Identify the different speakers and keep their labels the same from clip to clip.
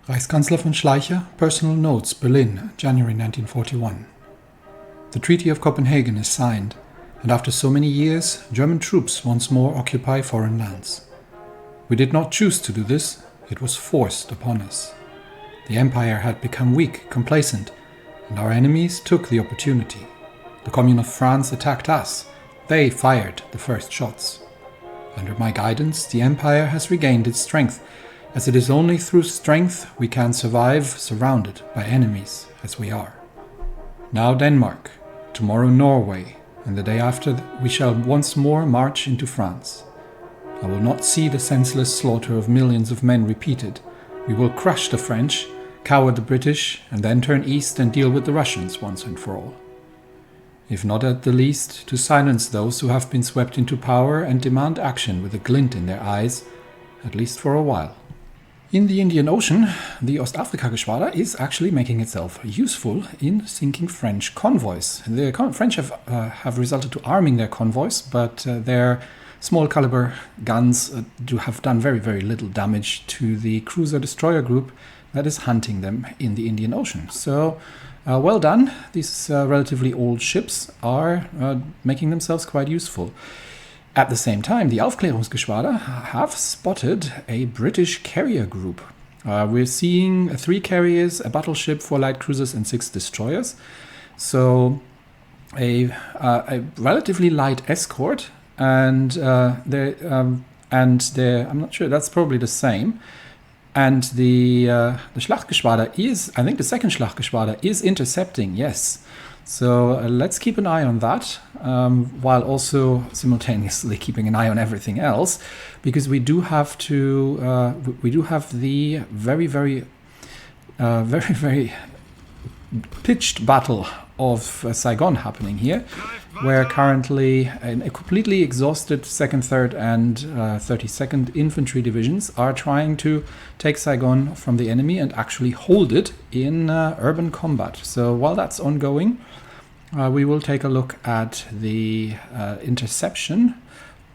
Speaker 1: Reichskanzler von Schleicher, Personal Notes, Berlin, January 1941. The Treaty of Copenhagen is signed, and after so many years, German troops once more occupy foreign lands. We did not choose to do this, it was forced upon us. The empire had become weak, complacent, and our enemies took the opportunity. The Commune of France attacked us. They fired the first shots. Under my guidance, the empire has regained its strength, as it is only through strength we can survive surrounded by enemies as we are. Now Denmark, tomorrow Norway, and the day after we shall once more march into France. I will not see the senseless slaughter of millions of men repeated. We will crush the French, cower the British, and then turn east and deal with the Russians once and for all. If not at the least, to silence those who have been swept into power and demand action with a glint in their eyes, at least for a while. In the Indian Ocean, the Ostafrika-Geschwader is actually making itself useful in sinking French convoys. The French have resulted to arming their convoys, but their small caliber guns have done very, very little damage to the cruiser-destroyer group that is hunting them in the Indian Ocean. So, well done. These relatively old ships are making themselves quite useful. At the same time, the Aufklärungsgeschwader have spotted a British carrier group. We're seeing 3 carriers, a battleship, 4 light cruisers, and 6 destroyers. So a relatively light escort, and I'm not sure, that's probably the same. And the Schlachtgeschwader is, I think the second Schlachtgeschwader is intercepting, yes. So let's keep an eye on that, while also simultaneously keeping an eye on everything else, because we do have the very, very pitched battle of Saigon happening here, where currently a completely exhausted 2nd, 3rd, and 32nd Infantry Divisions are trying to take Saigon from the enemy and actually hold it in urban combat. So while that's ongoing, we will take a look at the interception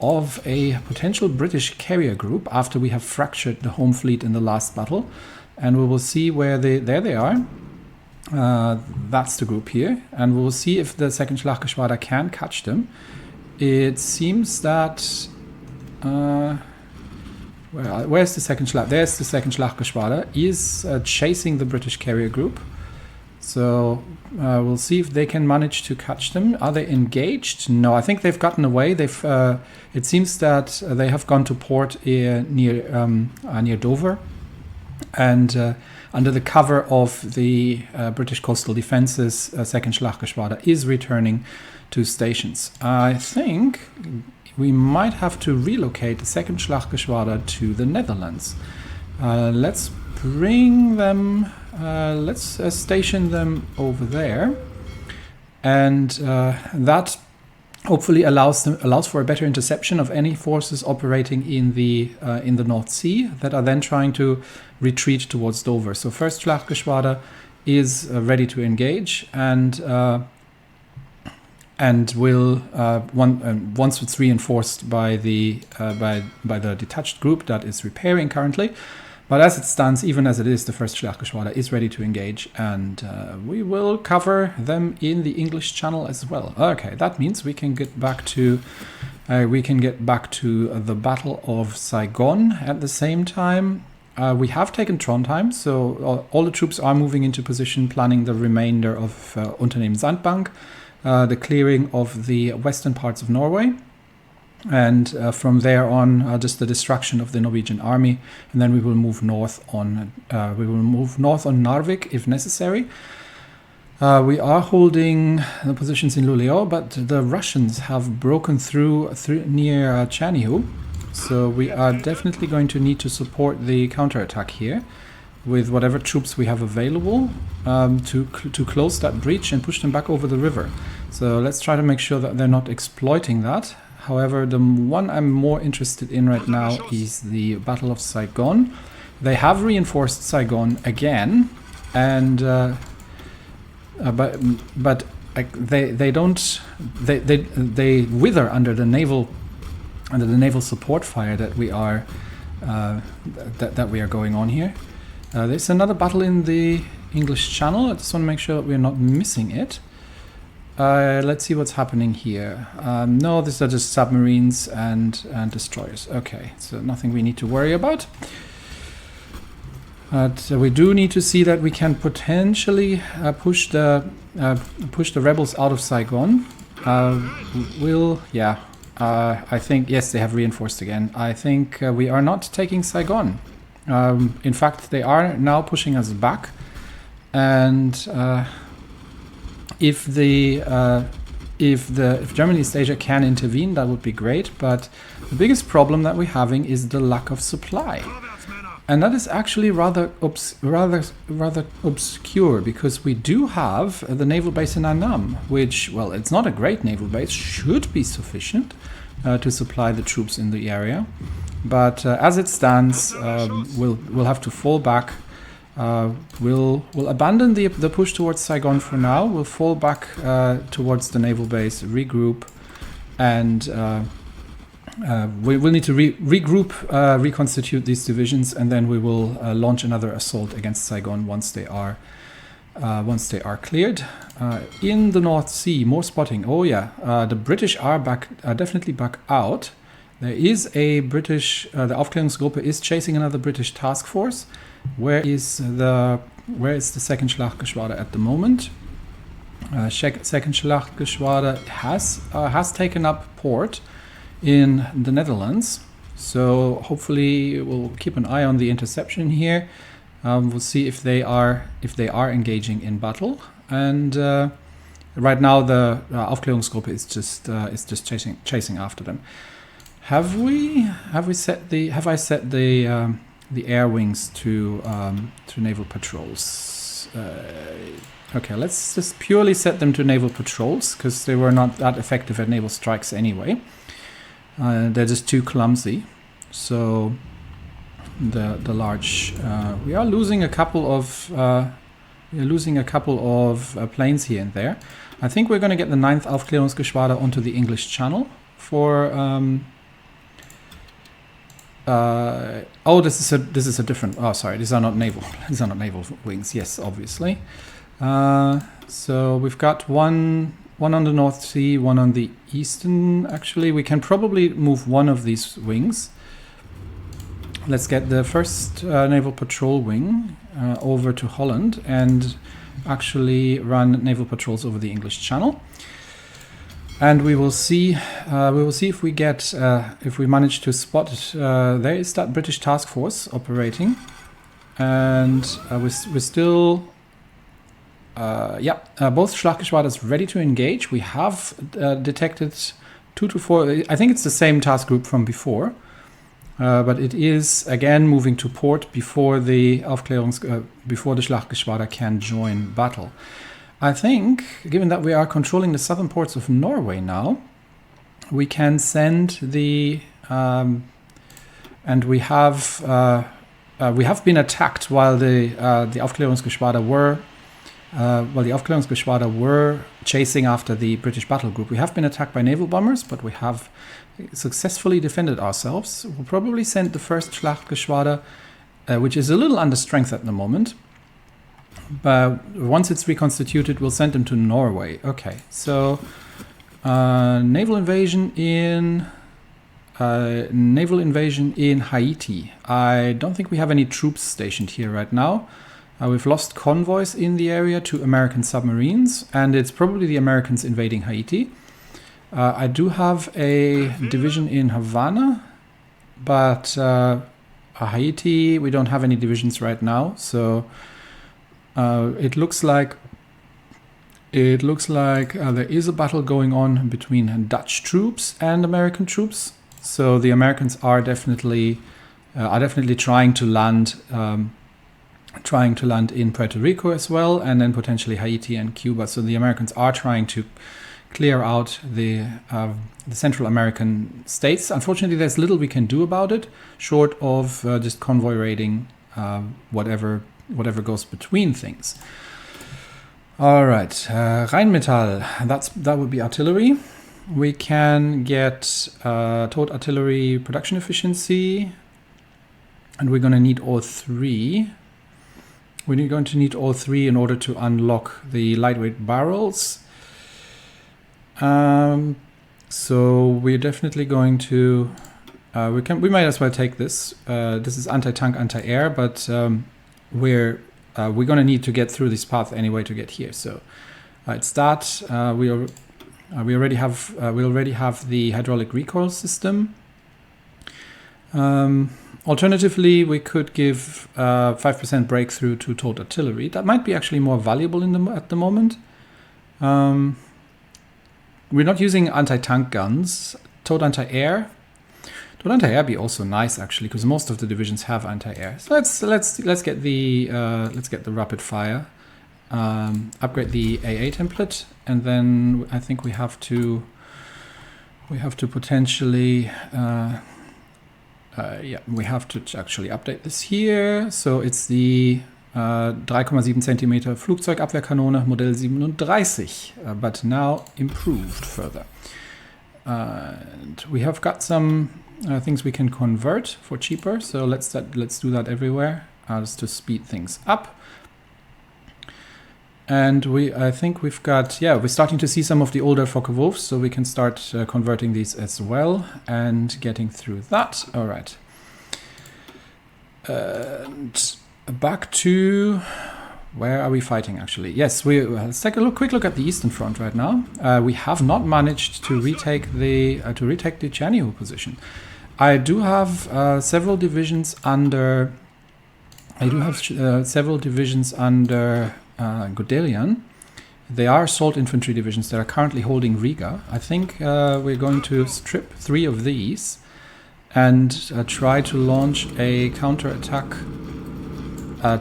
Speaker 1: of a potential British carrier group after we have fractured the home fleet in the last battle, and we will see where there they are. That's the group here, and we'll see if the second Schlachtgeschwader can catch them. It seems that where's the second Schlacht? There's the second Schlachtgeschwader is chasing the British carrier group. So we'll see if they can manage to catch them. Are they engaged? No, I think they've gotten away. It seems that they have gone to port near Dover, and under the cover of the British Coastal Defence's second Schlachtgeschwader is returning to stations. I think we might have to relocate the second Schlachtgeschwader to the Netherlands. Let's bring them. Let's station them over there, and that hopefully allows for a better interception of any forces operating in the North Sea that are then trying to retreat towards Dover. So first Schlachtgeschwader is ready to engage, and will once it's reinforced by the detached group that is repairing currently. But as it stands, even as it is, the first Schlachtgeschwader is ready to engage, and we will cover them in the English Channel as well. Okay, that means we can get back to the Battle of Saigon. At the same time, we have taken Trondheim, so all the troops are moving into position, planning the remainder of Unternehmen Sandbank, the clearing of the western parts of Norway. And from there on, just the destruction of the Norwegian army, and then we will move north on. Narvik if necessary. We are holding the positions in Luleå, but the Russians have broken through near Chernihiv, so we are definitely going to need to support the counterattack here with whatever troops we have available to close that breach and push them back over the river. So let's try to make sure that they're not exploiting that. However, the one I'm more interested in right now is the Battle of Saigon. They have reinforced Saigon again, and but they wither under the naval support fire that we are going on here. There's another battle in the English Channel. I just want to make sure that we're not missing it. Let's see what's happening here. No, these are just submarines and destroyers. Okay, so nothing we need to worry about. But we do need to see that we can potentially push the rebels out of Saigon. I think, yes, they have reinforced again. I think we are not taking Saigon. In fact, they are now pushing us back. And if Germany East Asia can intervene, that would be great. But the biggest problem that we're having is the lack of supply. And that is actually rather obscure, because we do have the naval base in Annam, which, well, it's not a great naval base, should be sufficient to supply the troops in the area. But as it stands, we'll have to fall back. We'll abandon the push towards Saigon for now. We'll fall back towards the naval base, regroup, and we'll need to regroup, reconstitute these divisions, and then we will launch another assault against Saigon once they are cleared. In the North Sea, more spotting. Oh yeah, the British are definitely back out. There is a British. The Aufklärungsgruppe is chasing another British task force. Where is the second Schlachtgeschwader at the moment? Second Schlachtgeschwader has taken up port in the Netherlands, so hopefully we'll keep an eye on the interception here. We'll see if they are engaging in battle. And right now the Aufklärungsgruppe is just chasing after them. Have I set the air wings to naval patrols? Okay, let's just purely set them to naval patrols, because they were not that effective at naval strikes anyway. They're just too clumsy. So the large we are losing a couple of planes here and there. I think we're going to get the 9th Aufklärungsgeschwader onto the English Channel for. This is a different. Oh, sorry. These are not naval. These are not naval wings. Yes, obviously. So we've got one on the North Sea, one on the Eastern. Actually, we can probably move one of these wings. Let's get the first naval patrol wing over to Holland and actually run naval patrols over the English Channel. And we will see if we get if we manage to spot. There is that British task force operating, and we're still. Both Schlachtgeschwaders ready to engage. We have detected 2 to 4. I think it's the same task group from before, but it is again moving to port before the Schlachtgeschwader can join battle. I think, given that we are controlling the southern ports of Norway now, we can send the and we have been attacked while the Aufklärungsgeschwader were chasing after the British battle group. We have been attacked by naval bombers, but we have successfully defended ourselves. We'll probably send the first Schlachtgeschwader, which is a little under strength at the moment. But once it's reconstituted, we'll send them to Norway. Okay, so naval invasion in Haiti. I don't think we have any troops stationed here right now. We've lost convoys in the area to American submarines, and it's probably the Americans invading Haiti. I do have a division in Havana, but Haiti, we don't have any divisions right now, so it looks like there is a battle going on between Dutch troops and American troops. So the Americans are definitely trying to land in Puerto Rico as well, and then potentially Haiti and Cuba. So the Americans are trying to clear out the Central American states. Unfortunately, there's little we can do about it, short of just convoy raiding whatever goes between things. All right, Rheinmetall. That would be artillery. We can get towed artillery production efficiency, and we're going to need all 3. we're going to need all 3 in order to unlock the lightweight barrels. So we're definitely going to we might as well take this. This is anti-tank, anti-air, but we're going to need to get through this path anyway to get here. So it's that we already have the hydraulic recoil system. Alternatively, we could give 5% breakthrough to towed artillery. That might be actually more valuable at the moment. We're not using anti-tank guns. Towed anti-air. Towed anti-air be also nice actually, because most of the divisions have anti-air. So let's get the rapid fire. Upgrade the AA template, and then I think we have to potentially we have to actually update this here. So it's the 3,7 cm Flugzeugabwehrkanone Modell 37, but now improved further. And we have got some things we can convert for cheaper. So let's do that everywhere, just to speed things up. And I think we've got, we're starting to see some of the older Focke-Wulfs, so we can start converting these as well and getting through that. All right. And back to, where are we fighting actually? Yes, let's take a quick look at the Eastern Front right now. We have not managed to retake the Chernihiv position. I do have several divisions under. Guderian. They are assault infantry divisions that are currently holding Riga. I think we're going to strip 3 of these and try to launch a counterattack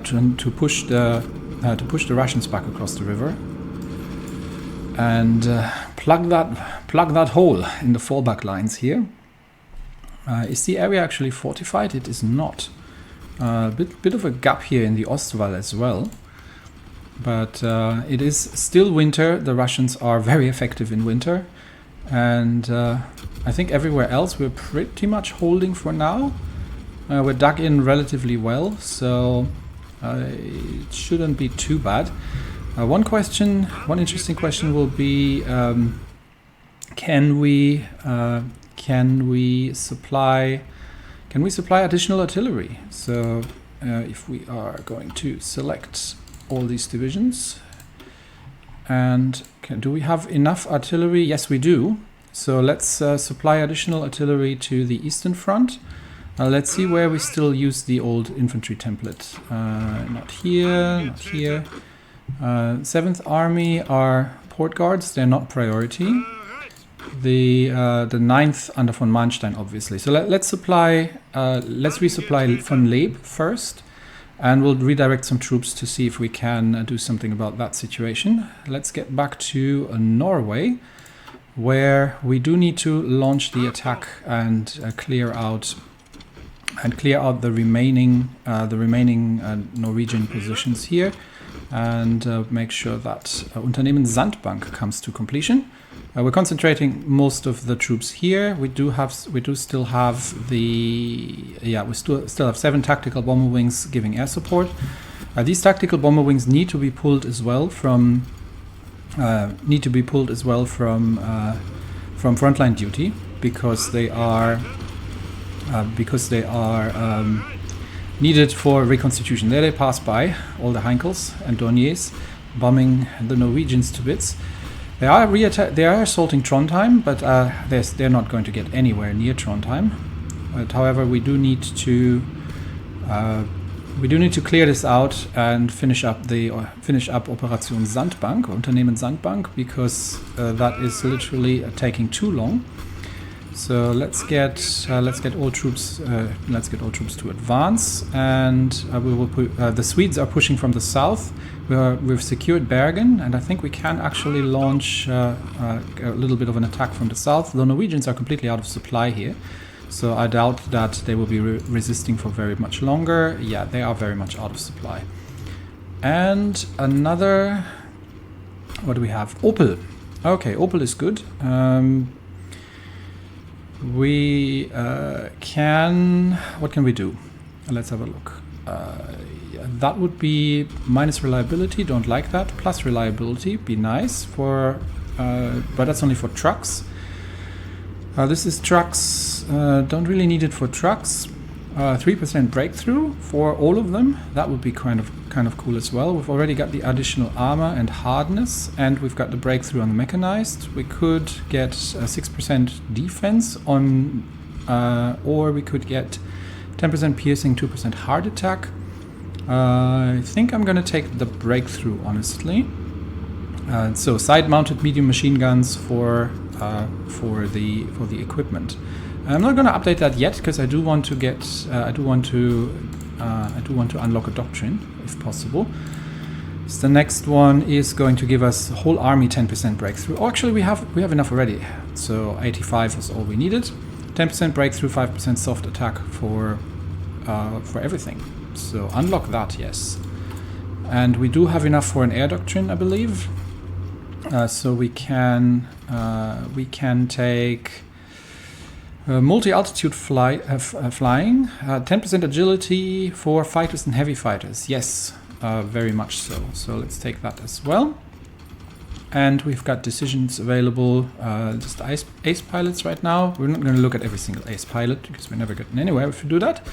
Speaker 1: to push the Russians back across the river and plug that hole in the fallback lines here. Is the area actually fortified? It is not. Bit of a gap here in the Ostwall as well. But it is still winter. The Russians are very effective in winter. And I think everywhere else we're pretty much holding for now. We're dug in relatively well, so it shouldn't be too bad. One interesting question will be, can we supply additional artillery? So if we are going to select all these divisions, and do we have enough artillery? Yes, we do. So let's supply additional artillery to the Eastern Front. Let's see where we still use the old infantry template. Not here, not here. 7th Army are port guards. They're not priority. The 9th under von Manstein, obviously. So let's resupply von Leeb first. And we'll redirect some troops to see if we can do something about that situation. Let's get back to Norway, where we do need to launch the attack and clear out the remaining Norwegian positions here, and make sure that Unternehmen Sandbank comes to completion. We're concentrating most of the troops here. We still have 7 tactical bomber wings giving air support. These tactical bomber wings need to be pulled as well from frontline duty, because they are needed for reconstitution. There they pass by, all the Heinkels and Dorniers, bombing the Norwegians to bits. They are assaulting Trondheim, but they're not going to get anywhere near Trondheim. But however, we do need to clear this out and finish up Operation Sandbank, Unternehmen Sandbank, because that is literally taking too long. So let's get all troops to advance, and we will put the Swedes are pushing from the south. We've secured Bergen, and I think we can actually launch a little bit of an attack from the south. The Norwegians are completely out of supply here, so I doubt that they will be resisting for very much longer. Yeah, they are very much out of supply. And another, what do we have? Opel. Okay, Opel is good. What can we do? Let's have a look. that would be minus reliability, don't like that. Plus reliability, be nice for, but that's only for trucks. This is trucks, don't really need it for trucks. 3% breakthrough for all of them, that would be kind of cool as well. We've already got the additional armor and hardness, and we've got the breakthrough on the mechanized. We could get 6% defense on, or we could get 10% piercing, 2% heart attack. I think I'm gonna take the breakthrough, honestly. So side-mounted medium machine guns for the equipment. I'm not going to update that yet because I do want to get I do want to unlock a doctrine if possible. So the next one is going to give us whole army 10% breakthrough. Oh, actually we have enough already. So 85 was all we needed. 10% breakthrough, 5% soft attack for everything. So unlock that, yes. And we do have enough for an air doctrine, I believe. So we can take multi-altitude flying, 10% agility for fighters and heavy fighters. Yes, very much so. So let's take that as well. And we've got decisions available, just ace pilots right now. We're not going to look at every single ace pilot because we're never getting anywhere if we do that.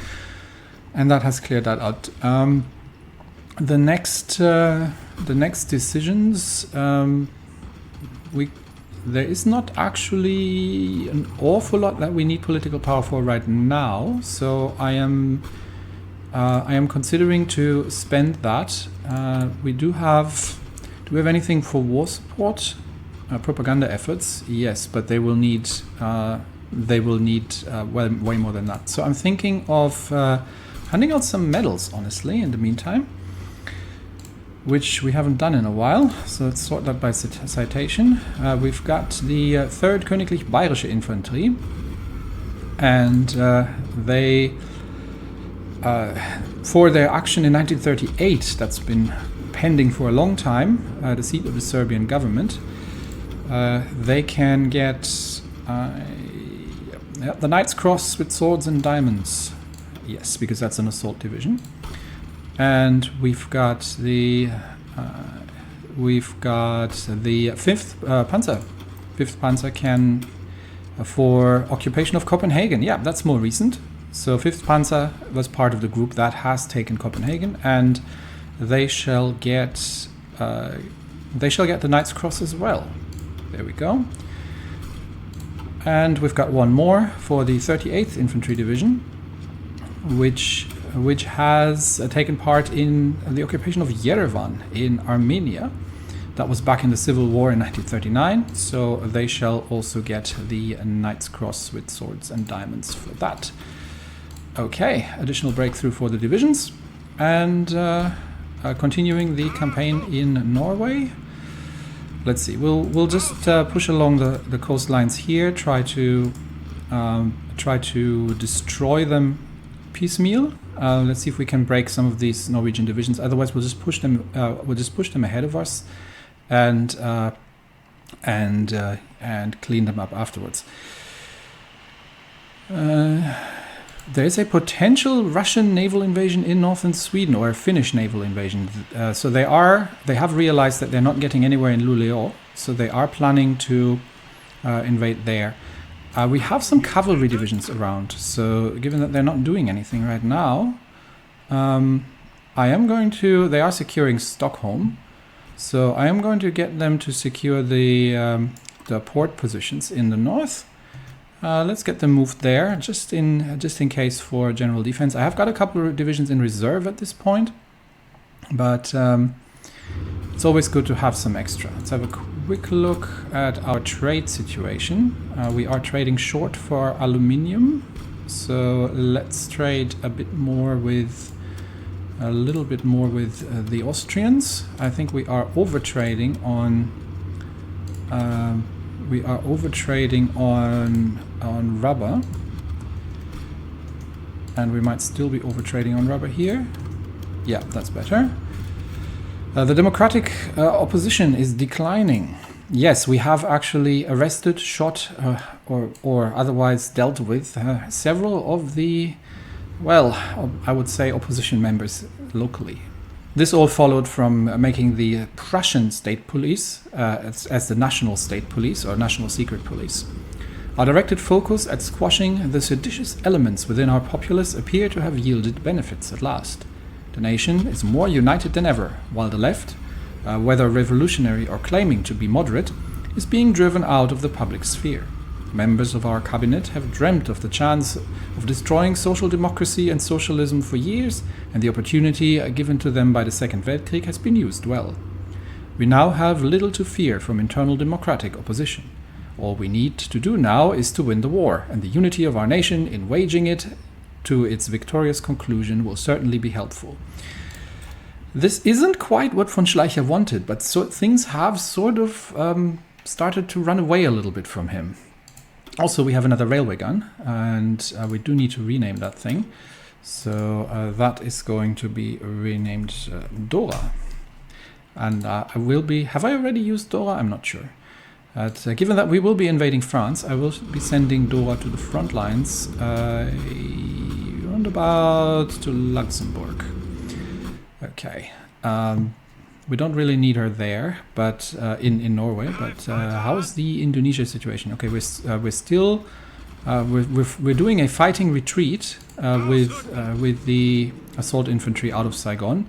Speaker 1: And that has cleared that out. The next decisions, there is not actually an awful lot that we need political power for right now, so I am considering to spend that. Do we have anything for war support? Propaganda efforts, yes, but they will need way more than that. So I'm thinking of handing out some medals, honestly, in the meantime, which we haven't done in a while. So let's sort that by citation. We've got the 3rd Königlich Bayerische Infanterie, and they, for their action in 1938, that's been pending for a long time, the seat of the Serbian government, they can get the Knight's Cross with swords and diamonds. Yes, because that's an assault division. And we've got the 5th Panzer. 5th Panzer can for occupation of Copenhagen. Yeah, that's more recent. So 5th Panzer was part of the group that has taken Copenhagen, and they shall get the Knight's Cross as well. There we go. And we've got one more for the 38th Infantry Division, which has taken part in the occupation of Yerevan in Armenia. That was back in the Civil War in 1939, so they shall also get the Knight's Cross with swords and diamonds for that. Okay, additional breakthrough for the divisions, and continuing the campaign in Norway. Let's see, we'll just push along the coastlines here, try to destroy them piecemeal. Let's see if we can break some of these Norwegian divisions. Otherwise, we'll just push them. Ahead of us, and clean them up afterwards. There is a potential Russian naval invasion in northern Sweden, or a Finnish naval invasion. So they have realized that they're not getting anywhere in Luleå, so they are planning to invade there. We have some cavalry divisions around, so given that they're not doing anything right now, they are securing Stockholm, so I am going to get them to secure the port positions in the north. Let's get them moved there, just in case for general defense. I have got a couple of divisions in reserve at this point, but it's always good to have some extra. Let's have a quick look at our trade situation. We are trading short for aluminium, so let's trade a little bit more with the Austrians. I think we are over trading on rubber, and we might still be over trading on rubber here. Yeah, that's better. The democratic opposition is declining. Yes, we have actually arrested, shot, or otherwise dealt with several of the, well, I would say opposition members. locally. This all followed from making the Prussian state police as the national state police or national secret police. Our directed focus at squashing the seditious elements within our populace appear to have yielded benefits at last. The nation is more united than ever, while the left, whether revolutionary or claiming to be moderate, is being driven out of the public sphere. Members of our cabinet have dreamt of the chance of destroying social democracy and socialism for years, and the opportunity given to them by the Second Weltkrieg has been used well. We now have little to fear from internal democratic opposition. All we need to do now is to win the war, and the unity of our nation in waging it to its victorious conclusion will certainly be helpful. This isn't quite what von Schleicher wanted, but things have sort of started to run away a little bit from him. Also, we have another railway gun, and we do need to rename that thing. So that is going to be renamed Dora. And have I already used Dora? I'm not sure. Given that we will be invading France, I will be sending Dora to the front lines roundabout to Luxembourg. Okay. We don't really need her there, but in Norway. But how is the Indonesia situation? Okay, we're still we're doing a fighting retreat with the assault infantry out of Saigon,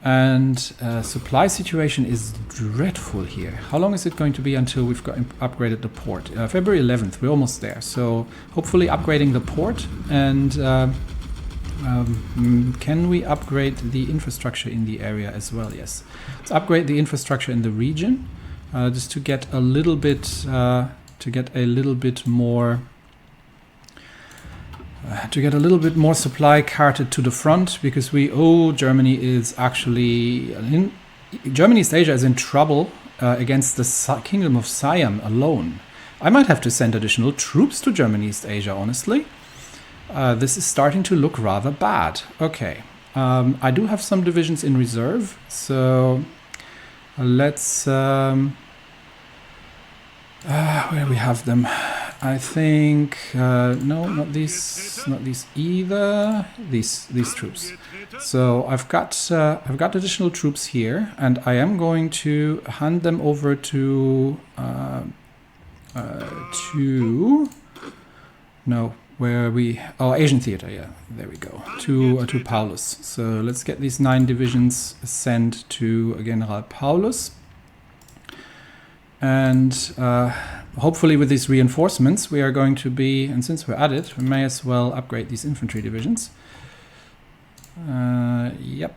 Speaker 1: and supply situation is dreadful here. How long is it going to be until we've upgraded the port? February 11th. We're almost there. So hopefully upgrading the port and. Can we upgrade the infrastructure in the area as well? Yes. Let's upgrade the infrastructure in the region just to get a little bit more supply carted to the front, because Germany is actually Germany East Asia is in trouble against the Kingdom of Siam alone. I might have to send additional troops to Germany East Asia, honestly. This is starting to look rather bad. Okay, I do have some divisions in reserve, so let's where do we have them? I think no, not these either. These troops. So I've got additional troops here, and I am going to hand them over to Asian theater, yeah, there we go, to Paulus. So let's get these 9 divisions sent to General Paulus, and hopefully with these reinforcements we are going to be, and since we're at it, we may as well upgrade these infantry divisions. Yep,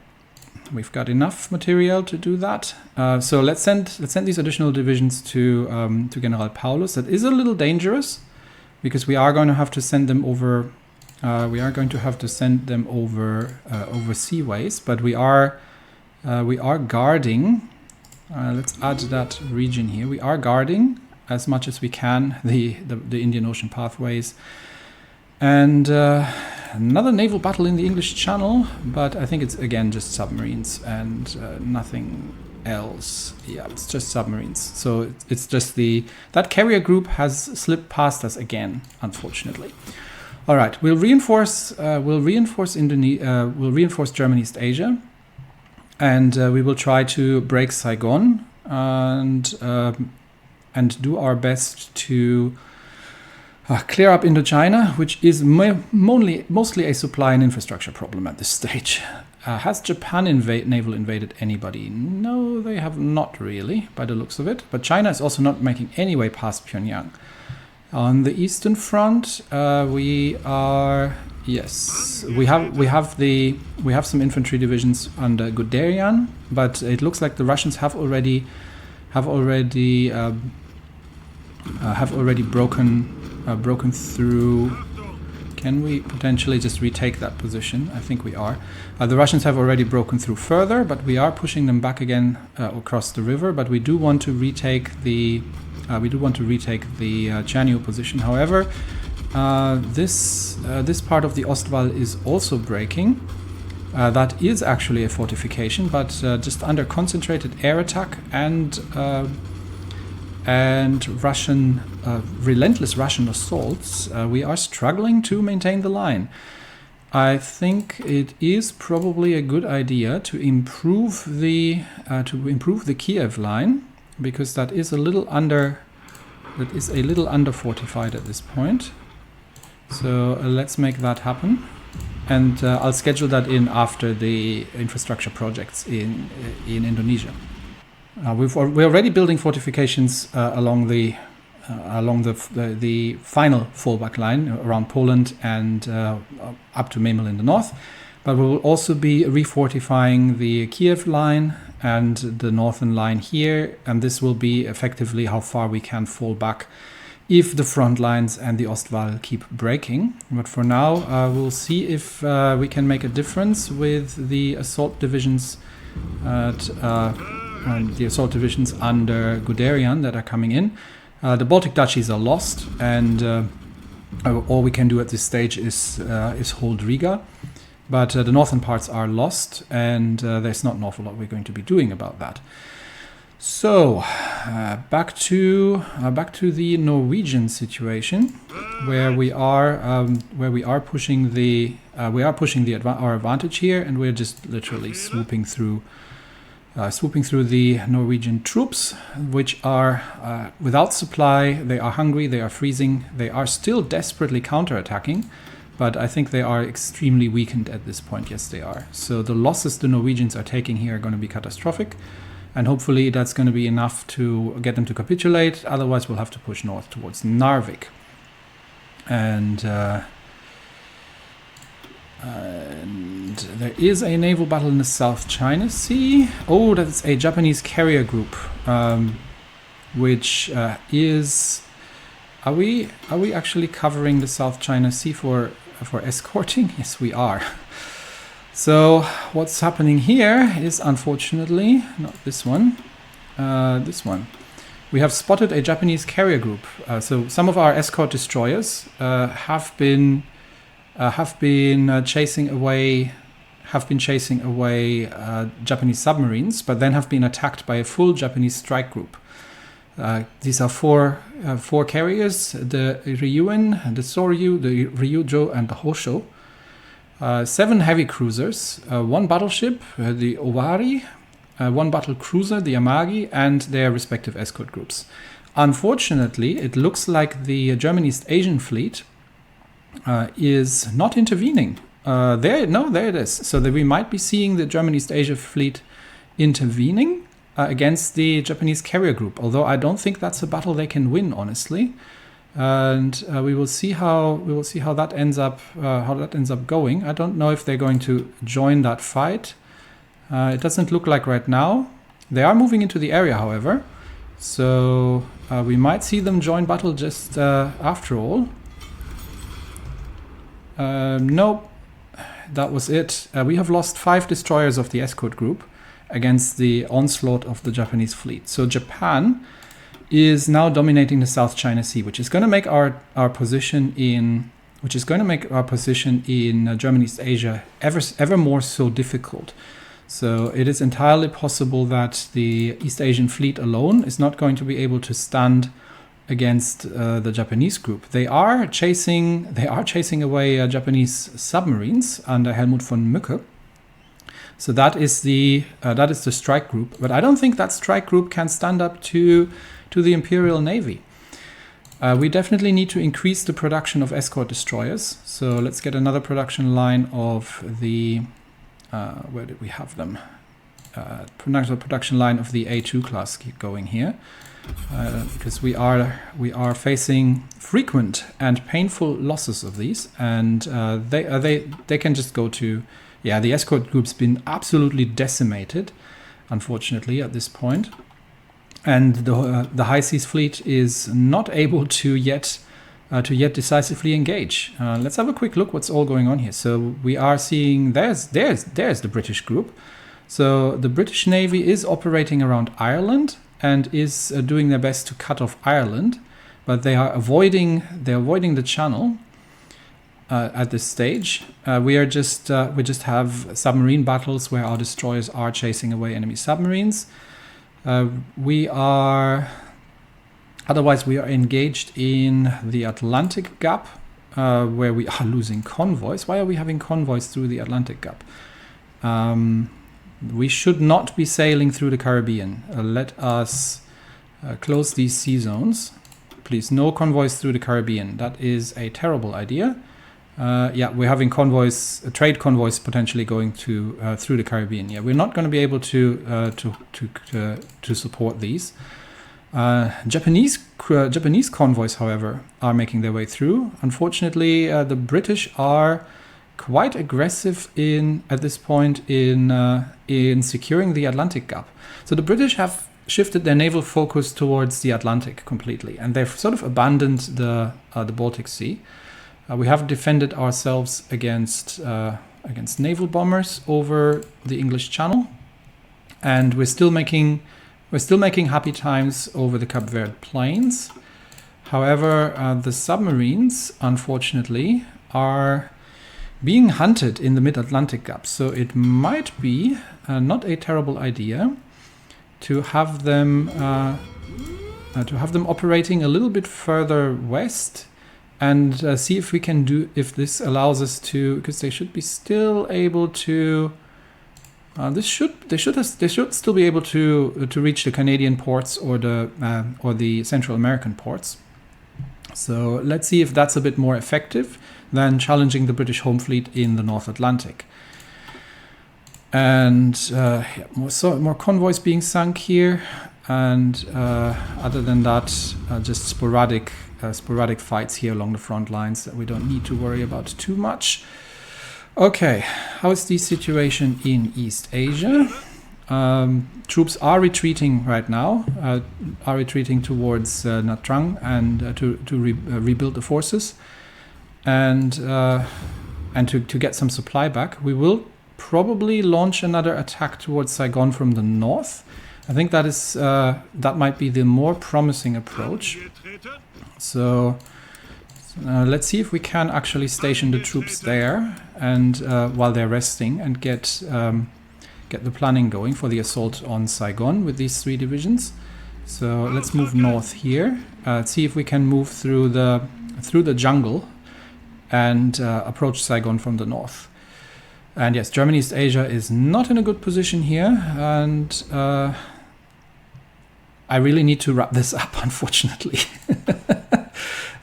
Speaker 1: we've got enough material to do that. So let's send these additional divisions to General Paulus. That is a little dangerous, because we are going to have to send them over. Over seaways, but we are guarding. Let's add that region here. We are guarding as much as we can the Indian Ocean pathways, and another naval battle in the English Channel. But I think it's again just submarines and nothing else. Yeah, it's just submarines. So it's just that carrier group has slipped past us again, unfortunately. All right, we'll reinforce Germany East Asia, and we will try to break Saigon and do our best to clear up Indochina, which is mostly a supply and infrastructure problem at this stage. Has Japan naval invaded anybody? No, they have not really, by the looks of it. But China is also not making any way past Pyongyang. On the Eastern Front, we have some infantry divisions under Guderian, but it looks like the Russians have already broken through. Can we potentially just retake that position? I think we are. The Russians have already broken through further, but we are pushing them back again across the river. But we do want to retake the Chanyu position. However, this part of the Ostwall is also breaking. That is actually a fortification, but just under concentrated air attack and relentless Russian assaults, we are struggling to maintain the line. I think it is probably a good idea to improve the Kiev line, because that is a little under fortified at this point. So let's make that happen, and I'll schedule that in after the infrastructure projects in Indonesia. We're already building fortifications along the final fallback line around Poland and up to Memel in the north, but we will also be refortifying the Kiev line and the northern line here, and this will be effectively how far we can fall back if the front lines and the Ostwall keep breaking. But for now, we'll see if we can make a difference with the assault divisions under Guderian that are coming in. The Baltic duchies are lost, and all we can do at this stage is hold Riga. But the northern parts are lost, and there's not an awful lot we're going to be doing about that. So back to the Norwegian situation, where we are pushing our advantage here, and we're just literally swooping through the Norwegian troops, which are without supply. They are hungry, they are freezing, they are still desperately counterattacking, but I think they are extremely weakened at this point. Yes, they are. So the losses the Norwegians are taking here are going to be catastrophic, and hopefully that's going to be enough to get them to capitulate. Otherwise, we'll have to push north towards Narvik. And there is a naval battle in the South China Sea. Oh, that's a Japanese carrier group, which is... Are we actually covering the South China Sea for escorting? Yes, we are. So what's happening here is, unfortunately, not this one, this one. We have spotted a Japanese carrier group. So some of our escort destroyers have been chasing away Japanese submarines, but then have been attacked by a full Japanese strike group. These are four carriers: the Ryuin, the Soryu, the Ryujo, and the Hosho. 7 heavy cruisers, 1 battleship, the Owari, 1 battle cruiser, the Yamagi, and their respective escort groups. Unfortunately, it looks like the German East Asian fleet is not intervening. There it is. So that we might be seeing the German East Asia fleet intervening against the Japanese carrier group. Although I don't think that's a battle they can win, honestly. And we will see how that ends up going. I don't know if they're going to join that fight. It doesn't look like right now. They are moving into the area, however. So we might see them join battle just after all. Nope, that was it. We have lost 5 destroyers of the escort group against the onslaught of the Japanese fleet. So Japan is now dominating the South China Sea, which is going to make our position in German East Asia ever more so difficult. So it is entirely possible that the East Asian fleet alone is not going to be able to stand against the Japanese group. They are chasing away Japanese submarines under Helmut von Mücke. So that is the strike group. But I don't think that strike group can stand up to the Imperial Navy. We definitely need to increase the production of escort destroyers. So let's get another production line of the where did we have them? Production line of the A2 class going here. Because we are facing frequent and painful losses of these, and they can just go to, yeah, the escort group's been absolutely decimated, unfortunately, at this point, and the High Seas fleet is not able to yet decisively engage. Let's have a quick look what's all going on here. So we are seeing there's the British group. So the British Navy is operating around Ireland and is doing their best to cut off Ireland, but they are avoiding the channel at this stage. We just have submarine battles where our destroyers are chasing away enemy submarines. We are engaged in the Atlantic Gap, where we are losing convoys. Why are we having convoys through the Atlantic Gap? We should not be sailing through the Caribbean. Let us close these sea zones. Please, no convoys through the Caribbean. That is a terrible idea. Yeah, we're having convoys, trade convoys potentially going to through the Caribbean. Yeah, we're not going to be able to support these. Japanese convoys, however, are making their way through. Unfortunately, the British are quite aggressive at this point in securing the Atlantic Gap. So the British have shifted their naval focus towards the Atlantic completely, and they've sort of abandoned the Baltic Sea. We have defended ourselves against naval bombers over the English Channel, and we're still making happy times over the Cape Verde Plains. However, the submarines, unfortunately, are being hunted in the mid-Atlantic Gap, so it might be not a terrible idea to have them operating a little bit further west, and see if we can if this allows us to, because they should be still able to. They should still be able to reach the Canadian ports or the Central American ports. So let's see if that's a bit more effective than challenging the British home fleet in the North Atlantic. And more convoys being sunk here, and other than that, just sporadic fights here along the front lines that we don't need to worry about too much. Okay, how is the situation in East Asia? Troops are retreating right now, towards Nha Trang and to rebuild the forces and to get some supply back. We will probably launch another attack towards Saigon from the north. I think that might be the more promising approach. So let's see if we can actually station the troops there, and while they're resting, and get the planning going for the assault on Saigon with these 3 divisions. So let's move north here. See if we can move through the jungle and approach Saigon from the north. And yes, Germany East Asia is not in a good position here, and I really need to wrap this up, unfortunately.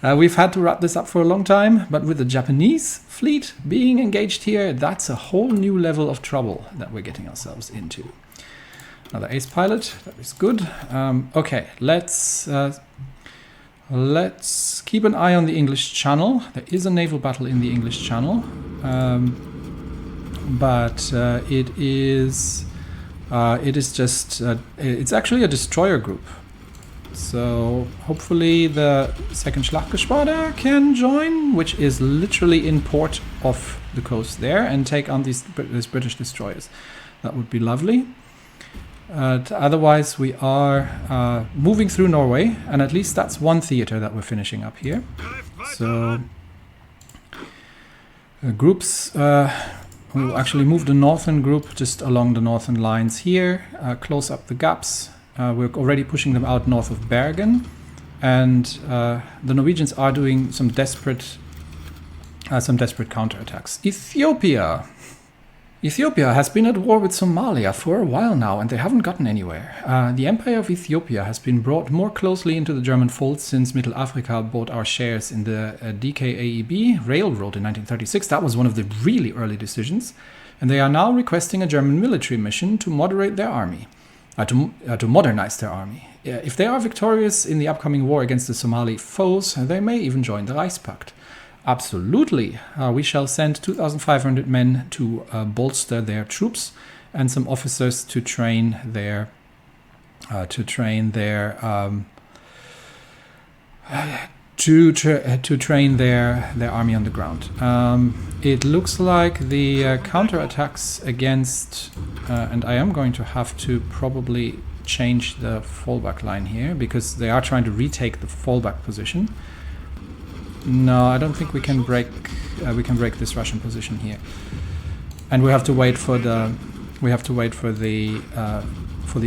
Speaker 1: We've had to wrap this up for a long time, but with the Japanese fleet being engaged here, that's a whole new level of trouble that we're getting ourselves into. Another ace pilot, that is good. Okay, let's keep an eye on the English Channel. There is a naval battle in the English Channel, but it's actually a destroyer group. So hopefully the second Schlachtgeschwader can join, which is literally in port off the coast there, and take on these British destroyers. That would be lovely. Otherwise, we are moving through Norway, and at least that's one theater that we're finishing up here. So groups will actually move the northern group just along the northern lines here, close up the gaps. We're already pushing them out north of Bergen, and the Norwegians are doing some desperate counterattacks. Ethiopia has been at war with Somalia for a while now, and they haven't gotten anywhere. The Empire of Ethiopia has been brought more closely into the German fold since Middle Africa bought our shares in the DKAEB railroad in 1936. That was one of the really early decisions, and they are now requesting a German military mission to moderate their army. To modernize their army. If they are victorious in the upcoming war against the Somali foes, they may even join the Reichspakt. Absolutely. We shall send 2,500 men to bolster their troops, and some officers to train their army on the ground. It looks like the counterattacks against, and I am going to have to probably change the fallback line here, because they are trying to retake the fallback position. No, I don't think we can break this Russian position here, and we have to wait for the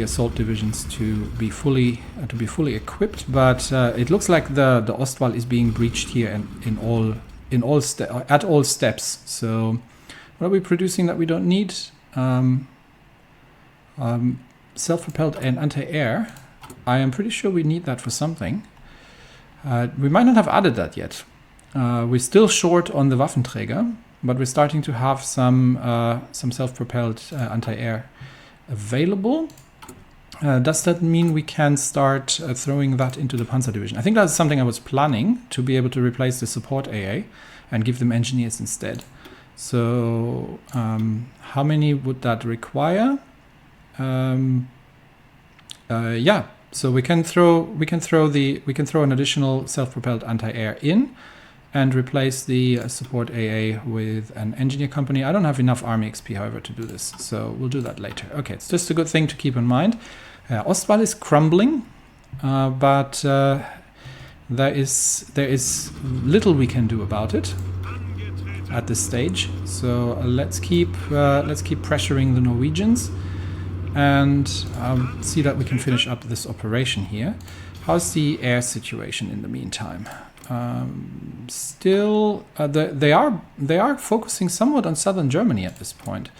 Speaker 1: assault divisions to be fully equipped. But it looks like the Ostwall is being breached here in at all steps. So what are we producing that we don't need? Self-propelled and anti-air. I am pretty sure we need that for something. We might not have added that yet. We're still short on the Waffenträger, but we're starting to have some self-propelled anti-air available. Does that mean we can start throwing that into the Panzer Division? I think that's something I was planning, to be able to replace the support AA and give them engineers instead. So how many would that require? Yeah, so we can throw an additional self-propelled anti-air in and replace the support AA with an engineer company. I don't have enough army XP, however, to do this, so we'll do that later. Okay, it's just a good thing to keep in mind. Ostwall is crumbling, but there is little we can do about it at this stage. So let's keep pressuring the Norwegians and see that we can finish up this operation here. How's the air situation in the meantime? Still, they are focusing somewhat on southern Germany at this point.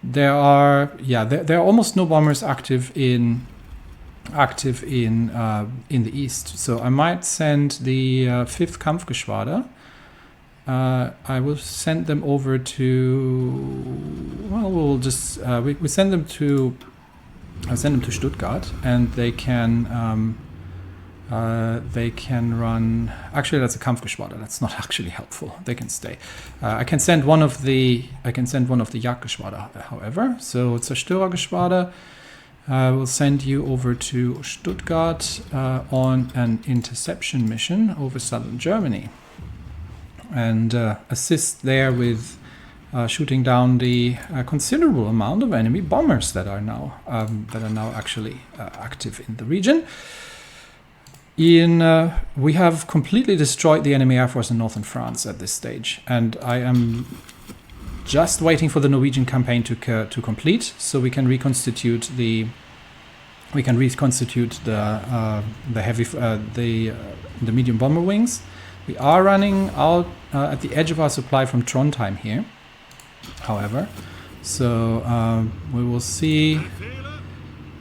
Speaker 1: There are almost no bombers active in the east. So I might send the 5th Kampfgeschwader. I will send them over to. Well, we'll just we send them to. I send them to Stuttgart, and they can run. Actually, that's a Kampfgeschwader. That's not actually helpful. They can stay. I can send one of the Jagdgeschwader, however. So Zerstörergeschwader. I will send you over to Stuttgart on an interception mission over southern Germany, and assist there with shooting down the considerable amount of enemy bombers that are now actually active in the region. We have completely destroyed the enemy air force in northern France at this stage, and I am just waiting for the Norwegian campaign to complete, so we can reconstitute the medium bomber wings. We are running out at the edge of our supply from Trondheim here, however, so we will see.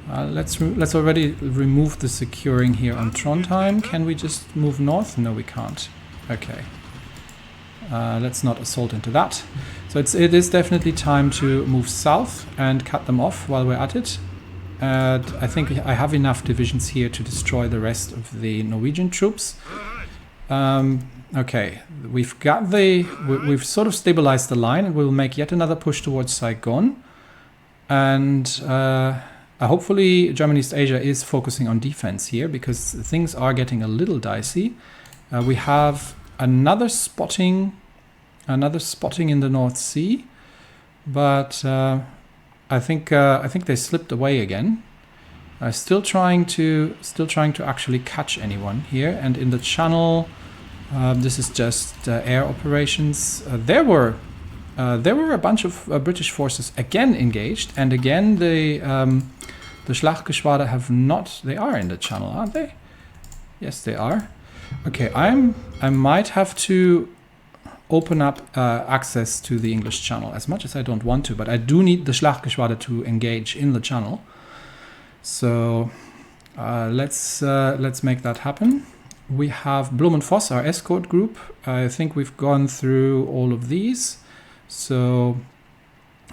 Speaker 1: Let's already remove the securing here on Trondheim. Can we just move north? No, we can't. Okay. Let's not assault into that. So it is definitely time to move south and cut them off while we're at it. I think I have enough divisions here to destroy the rest of the Norwegian troops. Okay, we've sort of stabilized the line, and we'll make yet another push towards Saigon. And hopefully German East Asia is focusing on defense here, because things are getting a little dicey. We have another spotting in the North Sea, but I think they slipped away again. Still trying to actually catch anyone here, and in the Channel, this is just air operations. There were a bunch of British forces again engaged, and again the Schlachtgeschwader have not. They are in the Channel, aren't they? Yes, they are. Okay, I might have to open up access to the English Channel, as much as I don't want to, but I do need the Schlachtgeschwader to engage in the Channel. So let's make that happen. We have Blum and Voss, our escort group. I think we've gone through all of these. So,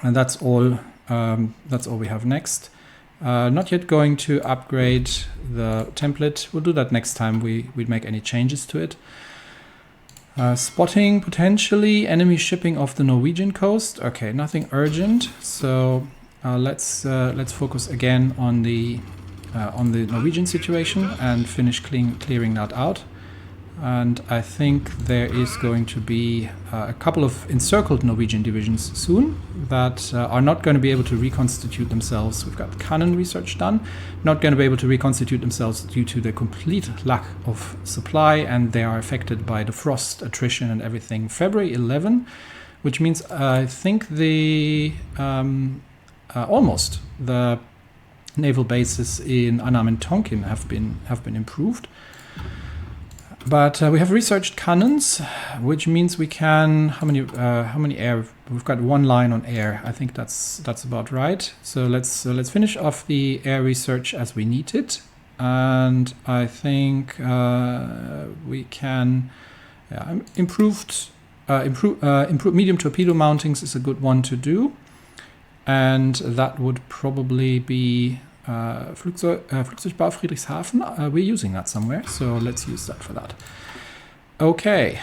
Speaker 1: and that's all we have next. Not yet going to upgrade the template. We'll do that next time we make any changes to it. Spotting potentially enemy shipping off the Norwegian coast. Okay, nothing urgent. So let's focus again on the Norwegian situation and finish clearing that out. And I think there is going to be a couple of encircled Norwegian divisions soon that are not going to be able to reconstitute themselves. We've got cannon research done, not going to be able to reconstitute themselves due to the complete lack of supply, and they are affected by the frost, attrition, and everything. February 11, which means I think almost the naval bases in Annam and Tonkin have been improved. But we have researched cannons, which means we can, how many air? We've got one line on air. I think that's about right. So let's finish off the air research as we need it. And I think we can improve medium torpedo mountings is a good one to do, and that would probably be Flugzeugbau Friedrichshafen. We're using that somewhere, so let's use that for that. Okay,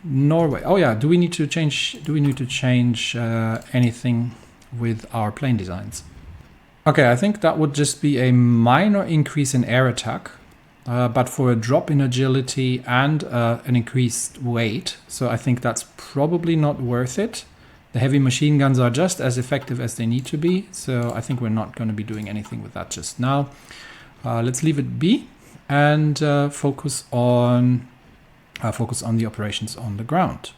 Speaker 1: Norway. Oh yeah, do we need to change anything with our plane designs? Okay, I think that would just be a minor increase in air attack, but for a drop in agility and an increased weight. So I think that's probably not worth it. The heavy machine guns are just as effective as they need to be, so I think we're not going to be doing anything with that just now. Let's leave it be and focus on the operations on the ground.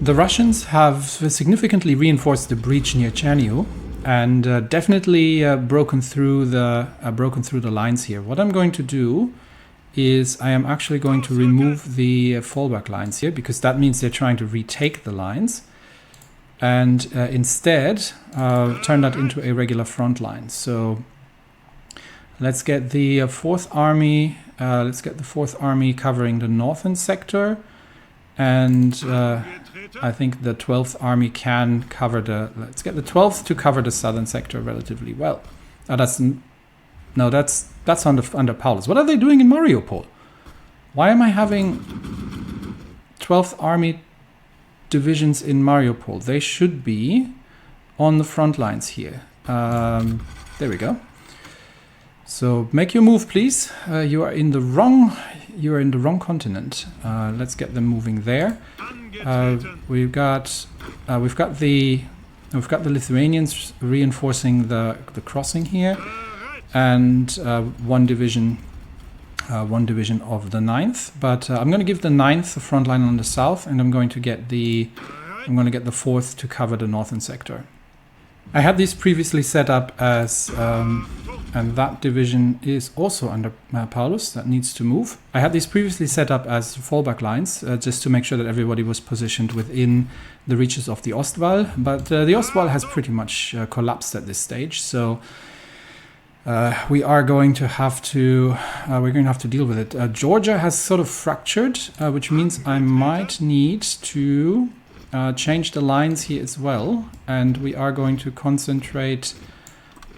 Speaker 1: The Russians have significantly reinforced the breach near Chernihiv and definitely broken through the lines here. What I'm going to do is I am actually going to remove the fallback lines here, because that means they're trying to retake the lines, and instead turn that into a regular front line. So let's get the 4th Army. Let's get the 4th Army covering the northern sector, and I think the 12th Army can cover let's get the 12th to cover the southern sector relatively well. That's under Paulus. What are they doing in Mariupol? Why am I having 12th Army divisions in Mariupol? They should be on the front lines here. There we go. So make your move, please. You are in the wrong continent. Let's get them moving there. We've got the Lithuanians reinforcing the crossing here, and one division of the 9th. But I'm going to give the 9th the front line on the south, and I'm going to get the 4th to cover the northern sector. I had these previously set up as, and that division is also under Paulus, that needs to move. I had these previously set up as fallback lines, just to make sure that everybody was positioned within the reaches of the Ostwall, but the Ostwall has pretty much collapsed at this stage, so we're going to have to deal with it. Georgia has sort of fractured, which means I might need to change the lines here as well, and we are going to concentrate.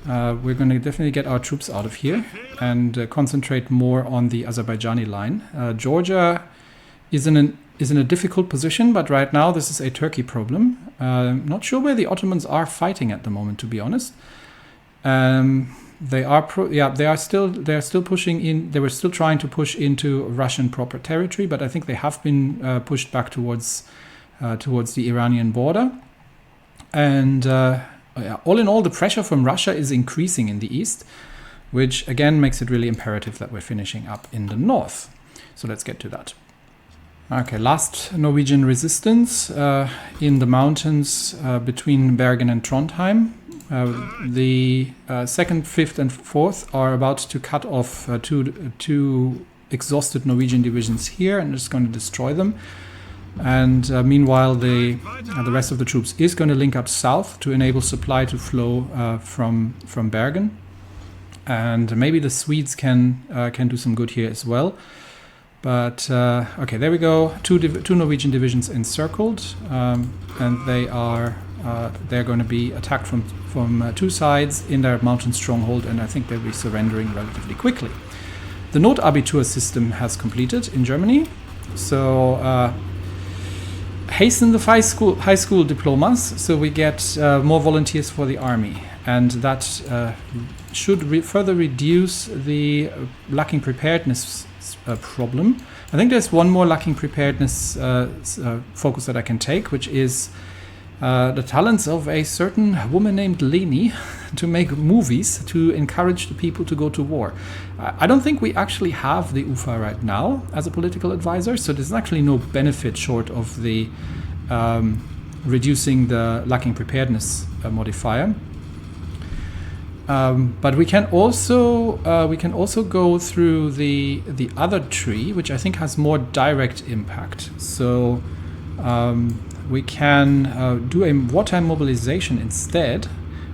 Speaker 1: We're going to definitely get our troops out of here and concentrate more on the Azerbaijani line. Georgia is in a difficult position, but right now this is a Turkey problem. Not sure where the Ottomans are fighting at the moment, to be honest. They are still pushing in. They were still trying to push into Russian proper territory, but I think they have been pushed back towards the Iranian border. And all in all, the pressure from Russia is increasing in the east, which again makes it really imperative that we're finishing up in the north. So let's get to that. Okay, last Norwegian resistance in the mountains between Bergen and Trondheim. The 2nd, 5th and 4th are about to cut off two exhausted Norwegian divisions here and just going to destroy them. And meanwhile, the rest of the troops is going to link up south to enable supply to flow from Bergen. And maybe the Swedes can do some good here as well. But okay, there we go. Two Norwegian divisions encircled, and they're going to be attacked from two sides in their mountain stronghold, and I think they'll be surrendering relatively quickly. The Notabitur system has completed in Germany, so hasten the high school diplomas so we get more volunteers for the army, and that should further reduce the lacking preparedness problem. I think there's one more lacking preparedness focus that I can take, which is the talents of a certain woman named Leni to make movies to encourage the people to go to war. I don't think we actually have the UFA right now as a political advisor, so there's actually no benefit short of the reducing the lacking preparedness modifier. But we can also go through the other tree, which I think has more direct impact. So we can do a wartime mobilization instead,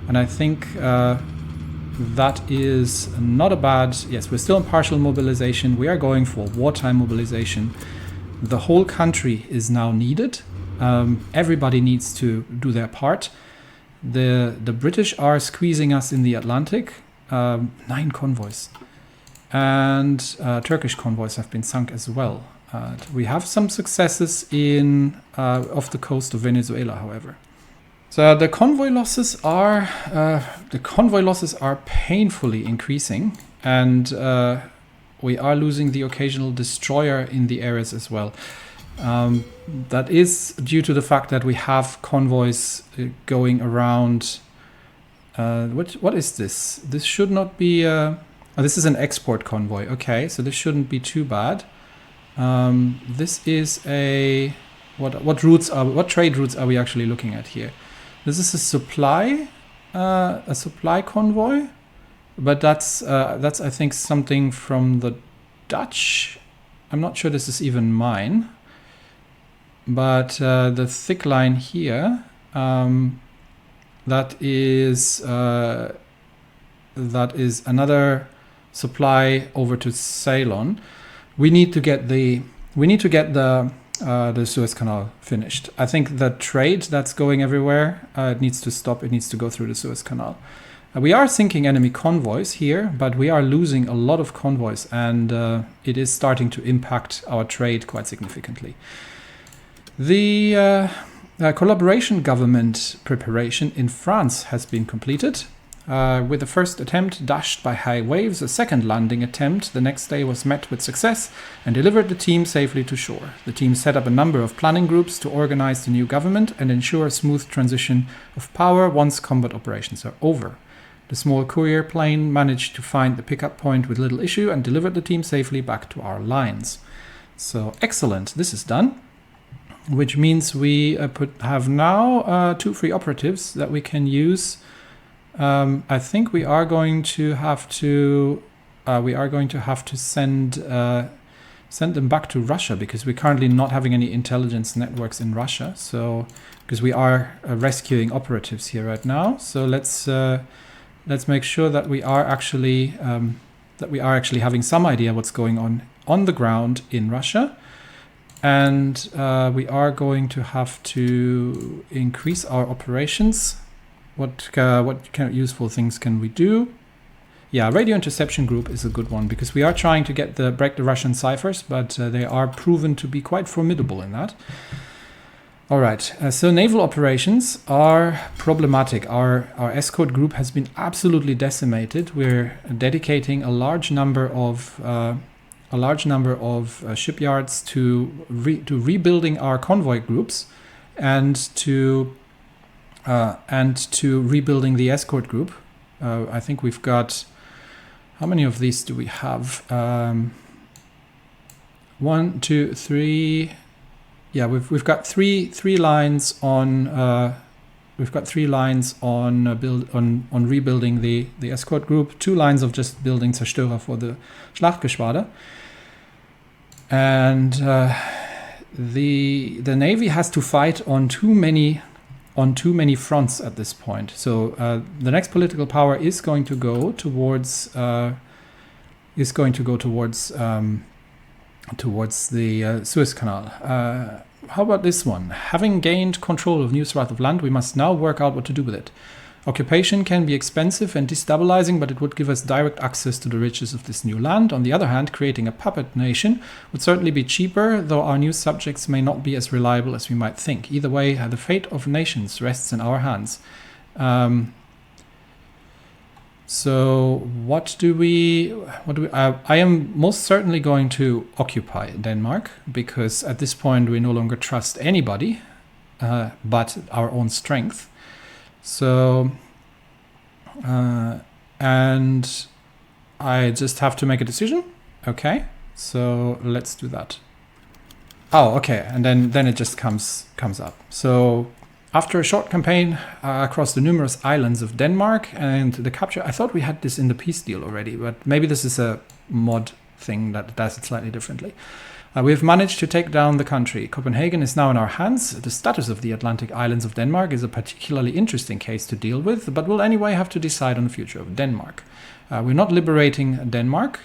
Speaker 1: and I think that is not a bad. Yes, we're still in partial mobilization. We are going for wartime mobilization. The whole country is now needed. Everybody needs to do their part. The British are squeezing us in the Atlantic. 9 convoys. And Turkish convoys have been sunk as well. We have some successes in off the coast of Venezuela, however. So the convoy losses are painfully increasing, and we are losing the occasional destroyer in the areas as well. That is due to the fact that we have convoys going around. What is this? This should not be. This is an export convoy. Okay, so this shouldn't be too bad. This is a what trade routes are we actually looking at here? This is a supply convoy, but that's I think something from the Dutch. I'm not sure this is even mine. But the thick line here, that is another supply over to Ceylon. We need to get the Suez Canal finished. I think the trade that's going everywhere, it needs to stop. It needs to go through the Suez Canal. We are sinking enemy convoys here, but we are losing a lot of convoys, and it is starting to impact our trade quite significantly. The collaboration government preparation in France has been completed. With the first attempt dashed by high waves, a second landing attempt the next day was met with success and delivered the team safely to shore. The team set up a number of planning groups to organize the new government and ensure a smooth transition of power once combat operations are over. The small courier plane managed to find the pickup point with little issue and delivered the team safely back to our lines. So excellent, this is done. Which means we have now 2 free operatives that we can use. I think we are going to have to send them back to Russia, because we're currently not having any intelligence networks in Russia. So because we are rescuing operatives here right now. So let's make sure that we are actually having some idea what's going on the ground in Russia. And we are going to have to increase our operations. What kind of useful things can we do? Yeah, radio interception group is a good one, because we are trying to break the Russian ciphers, but they are proven to be quite formidable in that. All right, so naval operations are problematic. Our escort group has been absolutely decimated. We're dedicating a large number of shipyards to rebuilding our convoy groups and to rebuilding the escort group. I think we've got, how many of these do we have? 1, 2, 3. Yeah, we've got three lines on. We've got 3 lines on rebuilding the escort group. 2 lines of just building Zerstörer for the Schlachtgeschwader. And the Navy has to fight on too many fronts at this point. So the next political power is going to go towards the Suez Canal. How about this one? Having gained control of new swath of land, we must now work out what to do with it. Occupation can be expensive and destabilizing, but it would give us direct access to the riches of this new land. On the other hand, creating a puppet nation would certainly be cheaper, though our new subjects may not be as reliable as we might think. Either way, the fate of nations rests in our hands. So what do we? I am most certainly going to occupy Denmark, because at this point we no longer trust anybody but our own strength. So, and I just have to make a decision. Okay, so let's do that. Oh, okay, and then it just comes up. So After a short campaign across the numerous islands of Denmark and the capture, I thought we had this in the peace deal already, but maybe this is a mod thing that does it slightly differently. We have managed to take down the country. Copenhagen is now in our hands. The status of the Atlantic islands of Denmark is a particularly interesting case to deal with, but we'll anyway have to decide on the future of Denmark. We're not liberating Denmark.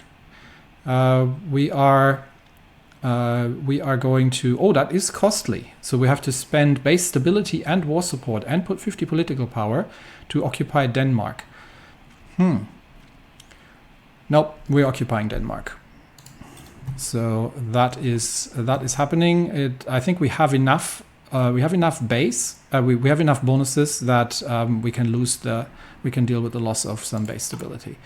Speaker 1: We are going to... Oh, that is costly. So we have to spend base stability and war support and put 50 political power to occupy Denmark. Nope, we're occupying Denmark. So that is happening. I think we have enough. We have enough base. We have enough bonuses that we can deal with the loss of some base stability.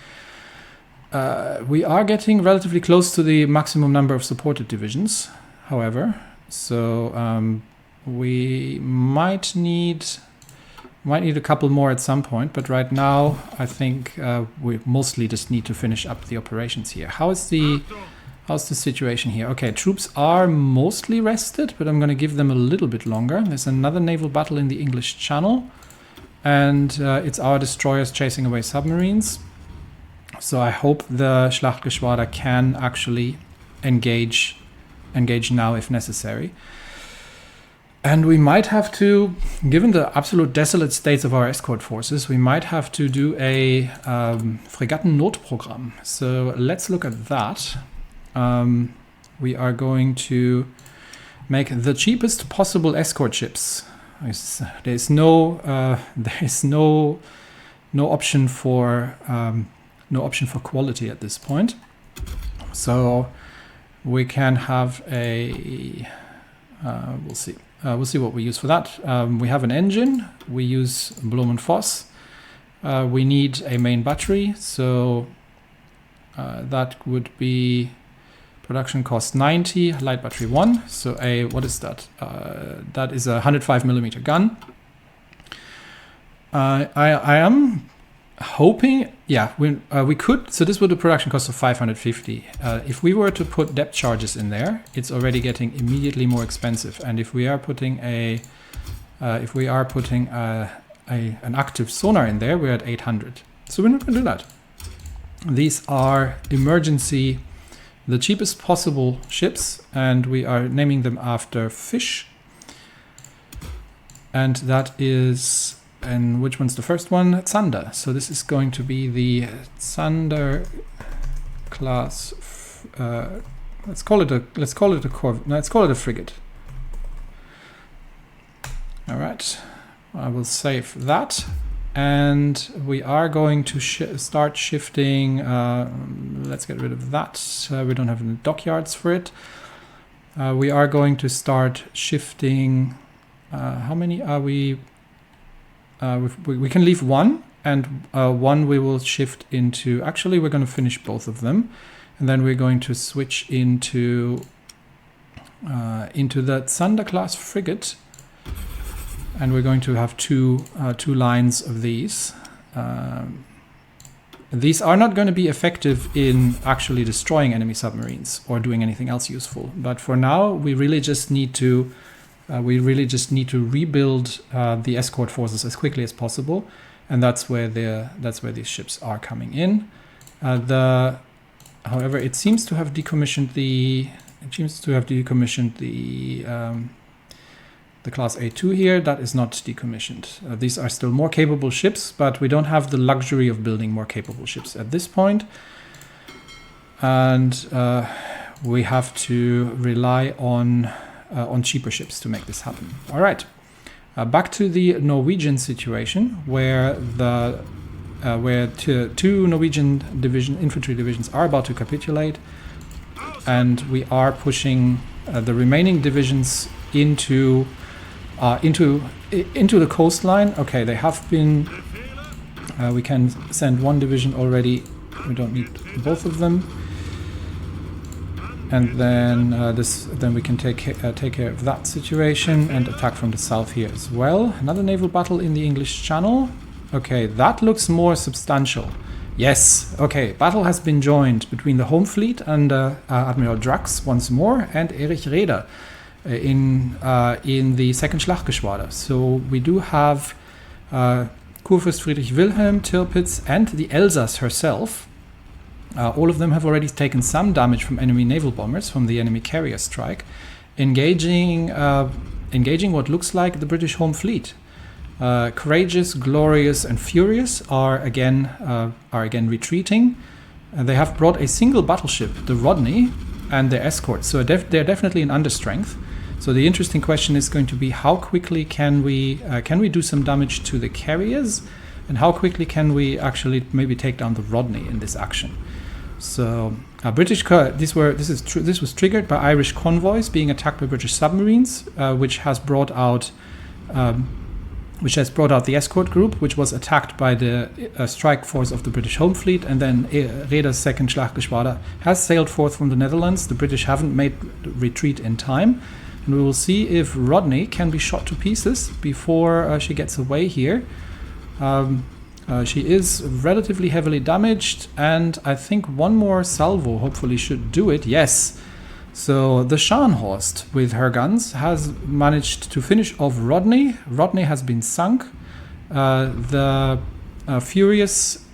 Speaker 1: We are getting relatively close to the maximum number of supported divisions, however. So we might need a couple more at some point. But right now, I think we mostly just need to finish up the operations here. How's the situation here? Okay, troops are mostly rested, but I'm going to give them a little bit longer. There's another naval battle in the English Channel, and it's our destroyers chasing away submarines. So I hope the Schlachtgeschwader can actually engage now if necessary. And we might have to, given the absolute desolate states of our escort forces, we might have to do a Fregattennotprogramm. So let's look at that. We are going to make the cheapest possible escort ships. There's no option for quality at this point. So we can have a. We'll see. We'll see what we use for that. We have an engine. We use Blom & Voss. We need a main battery. So that would be. Production cost 90, light battery 1. So what is that? That is a 105mm gun. I am hoping, yeah, we could. So this would be a production cost of 550. If we were to put depth charges in there, it's already getting immediately more expensive. And if we are putting an active sonar in there, we're at 800. So we're not going to do that. These are emergency. The cheapest possible ships, and we are naming them after fish. And that is, and which one's the first one? Zander. So this is going to be the Zander class. Let's call it a frigate. All right, I will save that. And we are going to start shifting. Let's get rid of that. We don't have any dockyards for it. We are going to start shifting. How many are we? We can leave one, and one we will shift into. Actually, we're going to finish both of them, and then we're going to switch into the Zander class frigate. And we're going to have two lines of these. These are not going to be effective in actually destroying enemy submarines or doing anything else useful. But for now, we really just need to rebuild the escort forces as quickly as possible, and that's where these ships are coming in. However, it seems to have decommissioned the class A2 here. That is not decommissioned. These are still more capable ships, but we don't have the luxury of building more capable ships at this point. And we have to rely on cheaper ships to make this happen. All right, back to the Norwegian situation, where two Norwegian infantry divisions are about to capitulate, and we are pushing the remaining divisions into the coastline. Okay, they have been. We can send one division already. We don't need both of them. And then then we can take care of that situation and attack from the south here as well. Another naval battle in the English Channel. Okay, that looks more substantial. Yes. Okay, battle has been joined between the home fleet and Admiral Drax once more and Erich Reder. in the second Schlachtgeschwader. So we do have Kurfürst Friedrich Wilhelm, Tirpitz, and the Elsass herself. All of them have already taken some damage from enemy naval bombers, from the enemy carrier strike, engaging what looks like the British home fleet. Courageous, Glorious, and Furious are again retreating. They have brought a single battleship, the Rodney, and their escorts. So they're definitely in understrength. So the interesting question is going to be how quickly can we do some damage to the carriers, and how quickly can we actually maybe take down the Rodney in this action. So this was triggered by Irish convoys being attacked by British submarines, which has brought out the escort group, which was attacked by the strike force of the British home fleet, and then Raeder's second Schlachtgeschwader has sailed forth from the Netherlands. The British haven't made retreat in time, and we will see if Rodney can be shot to pieces before she gets away here. She is relatively heavily damaged, and I think one more salvo hopefully should do it. Yes. So the Scharnhorst with her guns has managed to finish off Rodney. Rodney has been sunk. The Furious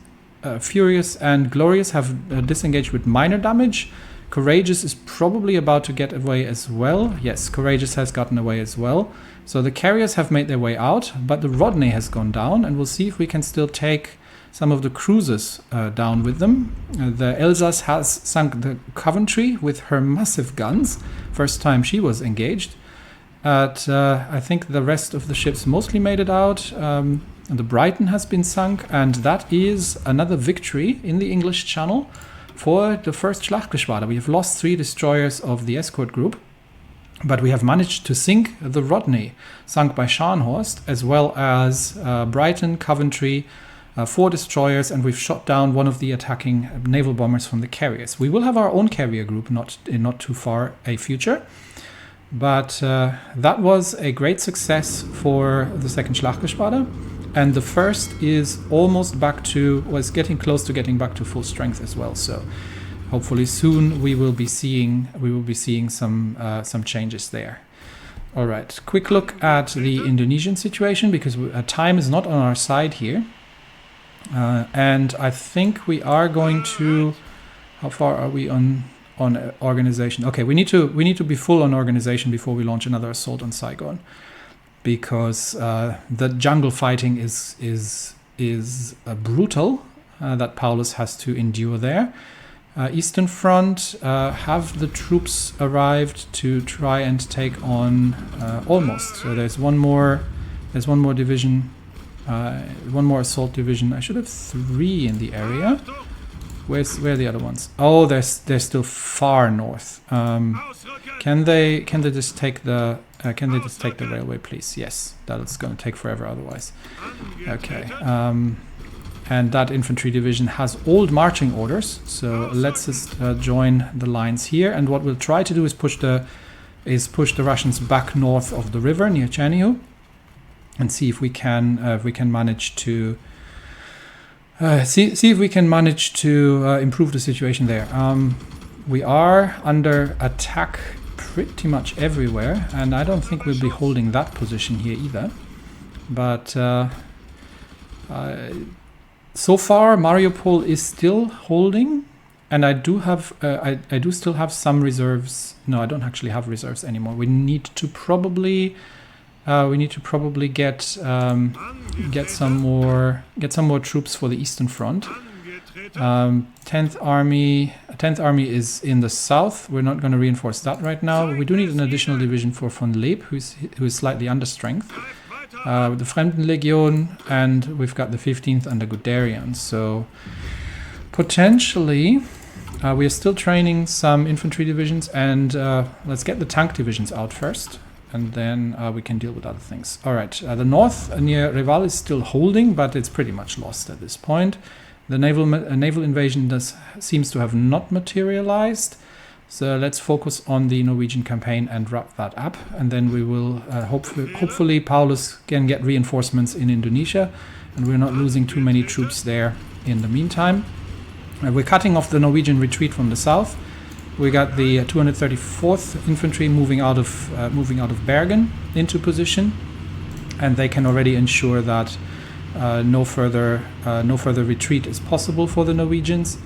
Speaker 1: and Glorious have disengaged with minor damage. Courageous is probably about to get away as well. Yes, Courageous has gotten away as well. So the carriers have made their way out, but the Rodney has gone down, and we'll see if we can still take some of the cruisers down with them. The Elsass has sunk the Coventry with her massive guns. First time she was engaged. But I think the rest of the ships mostly made it out. The Brighton has been sunk, and that is another victory in the English Channel for the first Schlachtgeschwader. We have lost 3 destroyers of the escort group, but we have managed to sink the Rodney, sunk by Scharnhorst, as well as Brighton, Coventry, 4 destroyers, and we've shot down one of the attacking naval bombers from the carriers. We will have our own carrier group not too far a future, but that was a great success for the second Schlachtgeschwader, and the first is getting close to getting back to full strength as well. So hopefully soon we will be seeing some changes there. All right, quick look at the Indonesian situation, because time is not on our side here. And I think we are going to. How far are we on organization? Okay, we need to be full on organization before we launch another assault on Saigon, because the jungle fighting is brutal that Paulus has to endure there. Eastern Front, have the troops arrived to try and take on almost? So there's one more division. One more assault division. I should have 3 in the area. Where are the other ones? Oh, they're still far north. Can they just take the railway, please? Yes, that's going to take forever otherwise. Okay. And that infantry division has old marching orders, so let's just join the lines here. And what we'll try to do is push the Russians back north of the river near Chernihiv, and see if we can manage to improve the situation there. We are under attack pretty much everywhere, and I don't think we'll be holding that position here either. But so far, Mariupol is still holding, and I do still have some reserves. No, I don't actually have reserves anymore. We need to probably get some more troops for the Eastern Front. 10th Army is in the south. We're not going to reinforce that right now. We do need an additional division for von Leeb, who is slightly under strength. The Fremdenlegion, and we've got the 15th under Guderian. So potentially we are still training some infantry divisions, and let's get the tank divisions out first, and then we can deal with other things. All right, the north near Reval is still holding, but it's pretty much lost at this point. The naval invasion seems to have not materialized. So let's focus on the Norwegian campaign and wrap that up, and then we will hopefully Paulus can get reinforcements in Indonesia, and we're not losing too many troops there in the meantime. We're cutting off the Norwegian retreat from the south, We got the 234th Infantry moving out of Bergen into position, and they can already ensure that no further retreat is possible for the Norwegians.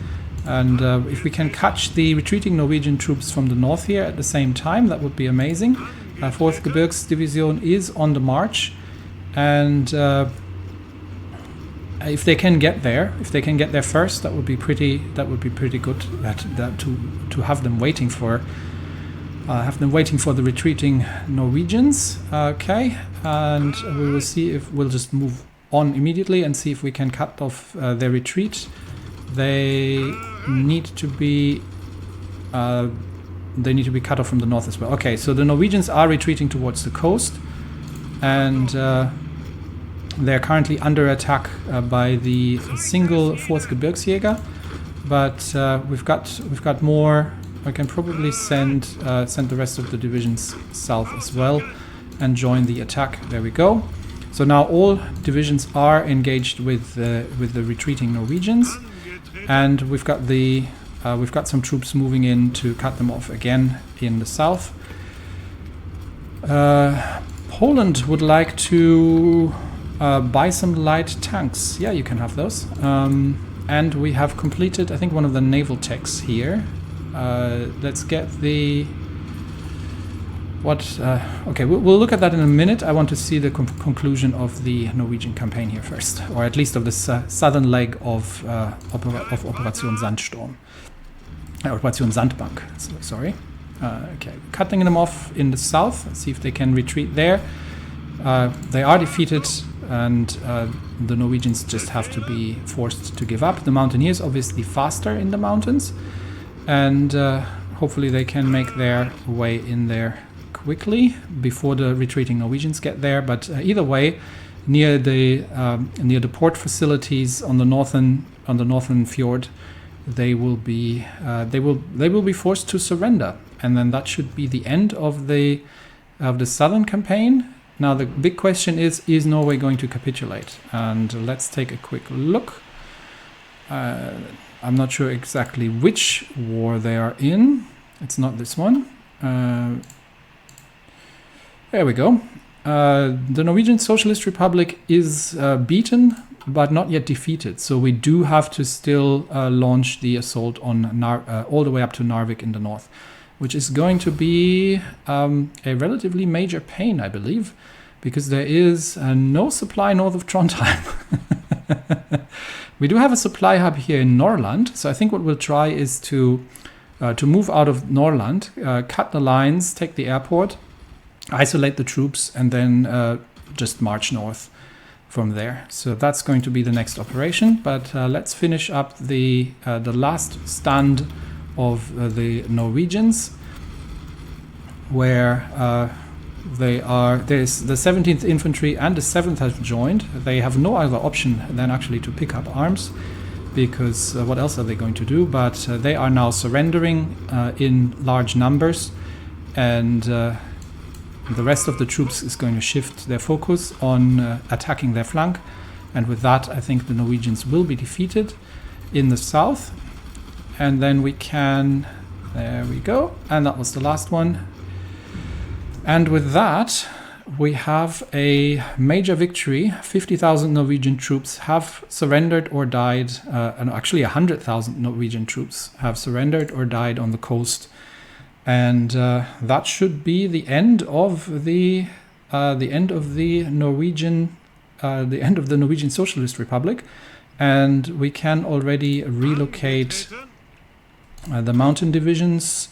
Speaker 1: And if we can catch the retreating Norwegian troops from the north here at the same time, that would be amazing. 4th Gebirgsdivision is on the march, and if they can get there first, that would be pretty good. To have them waiting for the retreating Norwegians. Okay, and we will see if we'll just move on immediately and see if we can cut off their retreat. They need to be cut off from the north as well. Okay, so the Norwegians are retreating towards the coast, and they're currently under attack by the single 4th Gebirgsjäger, but we've got more. I can probably send the rest of the divisions south as well and join the attack. There we go. So now all divisions are engaged with the retreating Norwegians, and we've got some troops moving in to cut them off again in the south. Poland would like to buy some light tanks. Yeah, you can have those. And we have completed, I think, one of the naval techs here. Let's get the... okay, we'll look at that in a minute. I want to see the conclusion of the Norwegian campaign here first, or at least of the southern leg of Operation Sandstorm. Operation Sandbank, sorry. Okay, cutting them off in the south. Let's see if they can retreat there. They are defeated, and the Norwegians just have to be forced to give up. The Mountaineers obviously faster in the mountains, and hopefully they can make their way in there quickly before the retreating Norwegians get there. But either way, near the port facilities on the northern fjord, they will be forced to surrender, and then that should be the end of the southern campaign. Now the big question is Norway going to capitulate? And let's take a quick look. I'm not sure exactly which war they are in. It's not this one. There we go. The Norwegian Socialist Republic is beaten, but not yet defeated. So we do have to still launch the assault on all the way up to Narvik in the north, which is going to be a relatively major pain, I believe, because there is no supply north of Trondheim. We do have a supply hub here in Norrland, so I think what we'll try is to move out of Norrland, cut the lines, take the airport, isolate the troops, and then just march north from there. So that's going to be the next operation, but let's finish up the last stand of the Norwegians, where there's the 17th Infantry and the 7th have joined. They have no other option than actually to pick up arms, because what else are they going to do? But they are now surrendering in large numbers, and the rest of the troops is going to shift their focus on attacking their flank, and with that I think the Norwegians will be defeated in the south. And then we can, there we go, and that was the last one. And with that, we have a major victory. 50,000 Norwegian troops have surrendered or died, and actually 100,000 Norwegian troops have surrendered or died on the coast. And that should be the end of the Norwegian Socialist Republic, and we can already relocate the mountain divisions.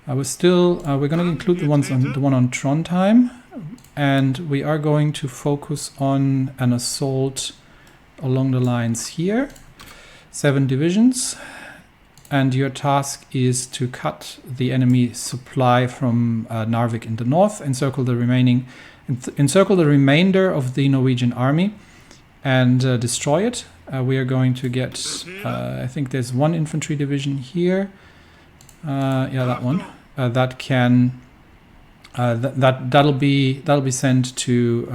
Speaker 1: We're going to include the one on Trondheim, and we are going to focus on an assault along the lines here. 7 divisions, and your task is to cut the enemy supply from Narvik in the north, encircle the remainder of the Norwegian army, and destroy it. We are going to get, I think there's 1 infantry division here. Yeah, that one. That can that'll be sent to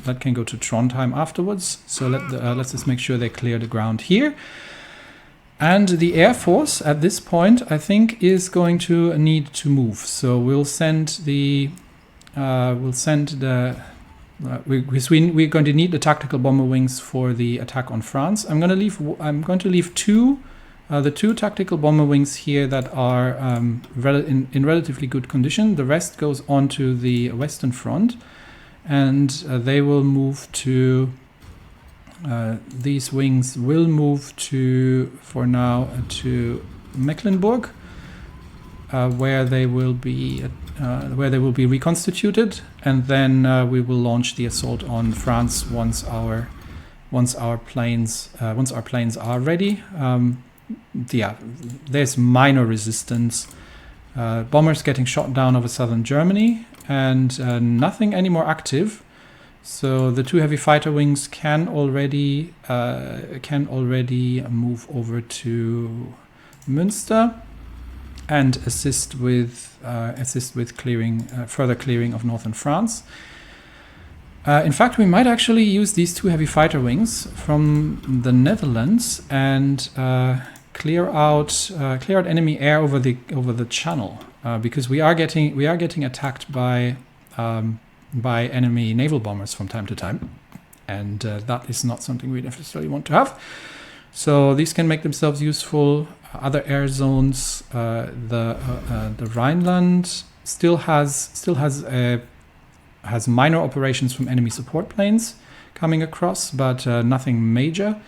Speaker 1: that can go to Trondheim afterwards. So let's just make sure they clear the ground here. And the Air Force at this point, I think, is going to need to move. So we'll send the we're going to need the tactical bomber wings for the attack on France. I'm going to leave the two tactical bomber wings here that are in relatively good condition. The rest goes on to the Western Front, and they will move to. These wings will move for now to Mecklenburg, where they will be reconstituted, and then we will launch the assault on France once our planes are ready. There's minor resistance, bombers getting shot down over southern Germany, and nothing anymore active. So the two heavy fighter wings can already move over to Münster and assist with further clearing of northern France. In fact, we might actually use these two heavy fighter wings from the Netherlands and clear out enemy air over the channel, because we are getting attacked by enemy naval bombers from time to time, and that is not something we necessarily want to have. So these can make themselves useful. Other air zones, the Rhineland still has minor operations from enemy support planes coming across, but nothing major.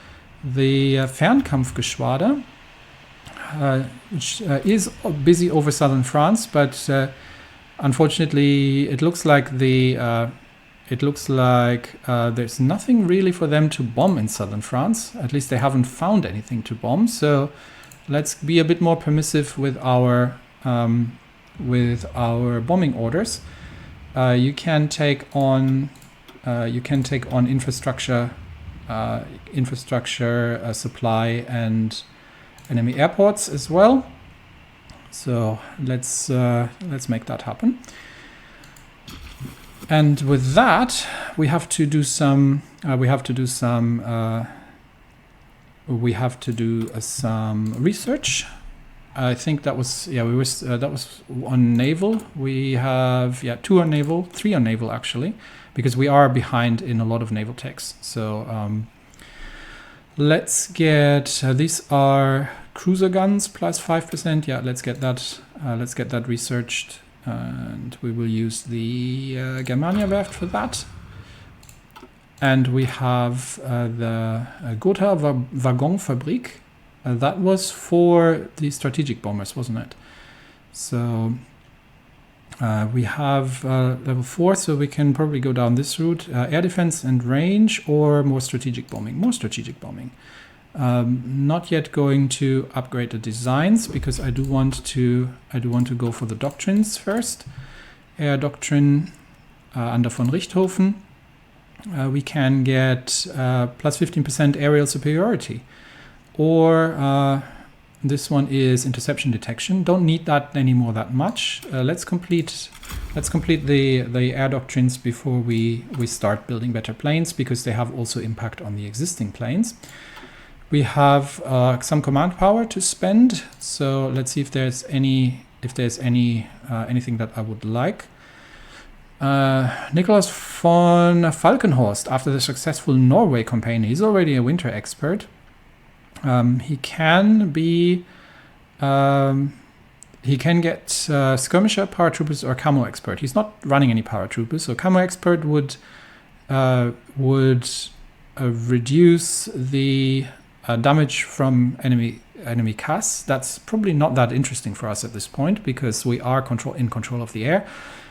Speaker 1: The Fernkampfgeschwader, which is busy over southern France, but unfortunately, it looks like there's nothing really for them to bomb in southern France. At least they haven't found anything to bomb. So let's be a bit more permissive with our bombing orders. You can take on infrastructure, supply, and enemy airports as well. So let's make that happen. And with that, we have to do some research. I think that was that was on naval. We have two on naval, 3 on naval actually, because we are behind in a lot of naval techs. So let's get these are cruiser guns plus 5%. Yeah, let's get that researched, and we will use the Germania Werft for that. And we have the Gotha Waggonfabrik. That was for the strategic bombers, wasn't it? So we have level 4, so we can probably go down this route: air defense and range, or more strategic bombing. More strategic bombing. Not yet going to upgrade the designs, because I do want to go for the doctrines first. Air doctrine under von Richthofen. We can get plus 15% aerial superiority, or this one is interception detection. Don't need that anymore that much. Let's complete the air doctrines before we start building better planes, because they have also impact on the existing planes. We have some command power to spend, so let's see if there's anything that I would like. Nicholas von Falkenhorst, after the successful Norway campaign, he's already a winter expert. He can get skirmisher, paratroopers, or camo expert. He's not running any paratroopers, so camo expert would reduce the damage from enemy CAS. That's probably not that interesting for us at this point, because we are in control of the air.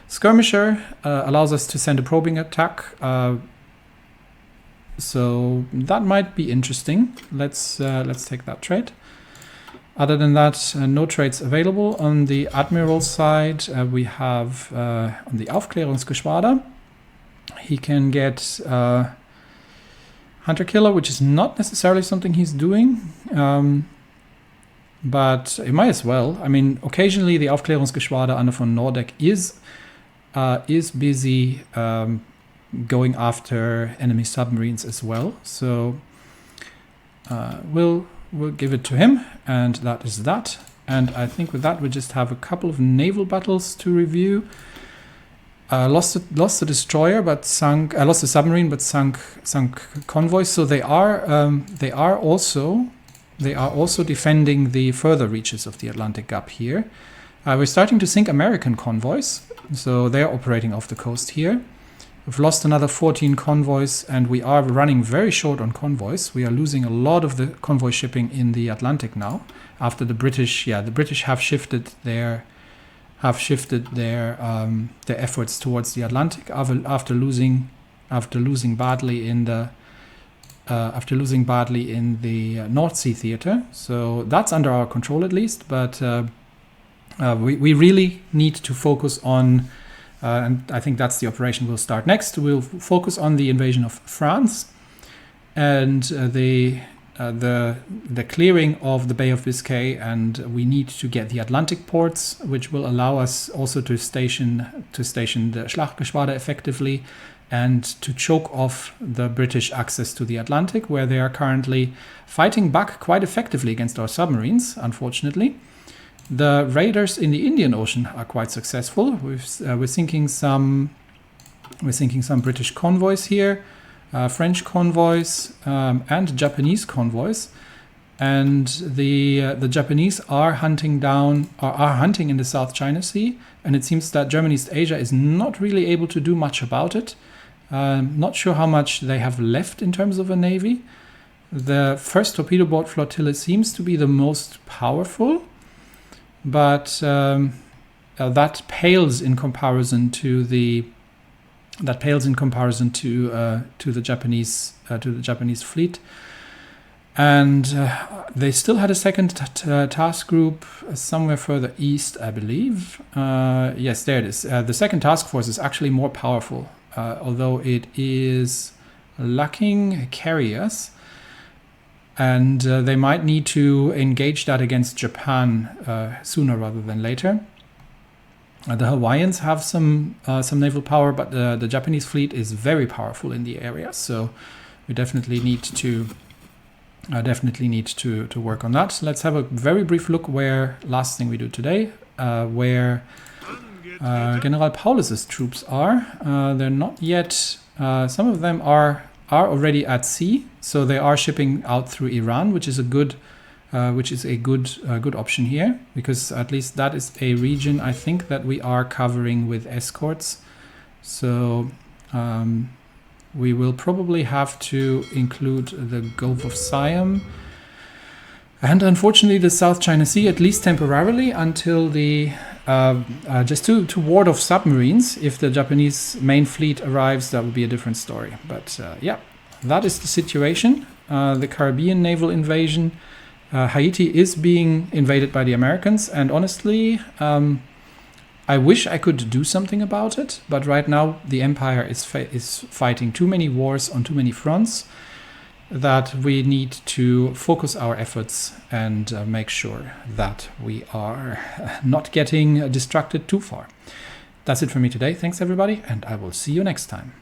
Speaker 1: Skirmisher allows us to send a probing attack, so that might be interesting. Let's take that trade. Other than that, no trades available. On the Admiral side, we have on the Aufklärungsgeschwader, he can get Hunter Killer, which is not necessarily something he's doing, but it might as well. I mean, occasionally the Aufklärungsgeschwader under von Nordeck is busy going after enemy submarines as well. So we'll we'll give it to him, and that is that. And I think with that we just have a couple of naval battles to review. Lost the destroyer, but sunk. Lost the submarine, but sunk convoys. So they are also defending the further reaches of the Atlantic Gap here. We're starting to sink American convoys, so they're operating off the coast here. We've lost another 14 convoys, and we are running very short on convoys. We are losing a lot of the convoy shipping in the Atlantic now. After the British, the British have shifted their efforts towards the Atlantic after losing badly in the North Sea theater. So that's under our control at least, but we really need to focus on, and I think that's the operation we'll start next. We'll focus on the invasion of France and the clearing of the Bay of Biscay, and we need to get the Atlantic ports, which will allow us also to station the Schlachtgeschwader effectively and to choke off the British access to the Atlantic, where they are currently fighting back quite effectively against our submarines, unfortunately. The raiders in the Indian Ocean are quite successful. We're sinking some British convoys here. French convoys and Japanese convoys, and the Japanese are hunting in the South China Sea, and it seems that German East Asia is not really able to do much about it. Not sure how much they have left in terms of a navy. The first torpedo boat flotilla seems to be the most powerful, but that pales in comparison to the Japanese fleet, and they still had a second task group somewhere further east, I believe. Yes, there it is. The second task force is actually more powerful, although it is lacking carriers, and they might need to engage that against Japan sooner rather than later. The Hawaiians have some naval power, but the Japanese fleet is very powerful in the area, so we definitely need to work on that. Let's have a very brief look last thing we do today, where General Paulus's troops are. They're not yet. Some of them are already at sea, so they are shipping out through Iran, which is a good option here, because at least that is a region I think that we are covering with escorts. So we will probably have to include the Gulf of Siam and unfortunately the South China Sea, at least temporarily, until the just to ward off submarines. If the Japanese main fleet arrives, that would be a different story. But yeah, that is the situation. The Caribbean naval invasion. Haiti is being invaded by the Americans, and honestly, I wish I could do something about it, but right now the empire is fighting too many wars on too many fronts that we need to focus our efforts and make sure that we are not getting distracted too far. That's it for me today. Thanks everybody, and I will see you next time.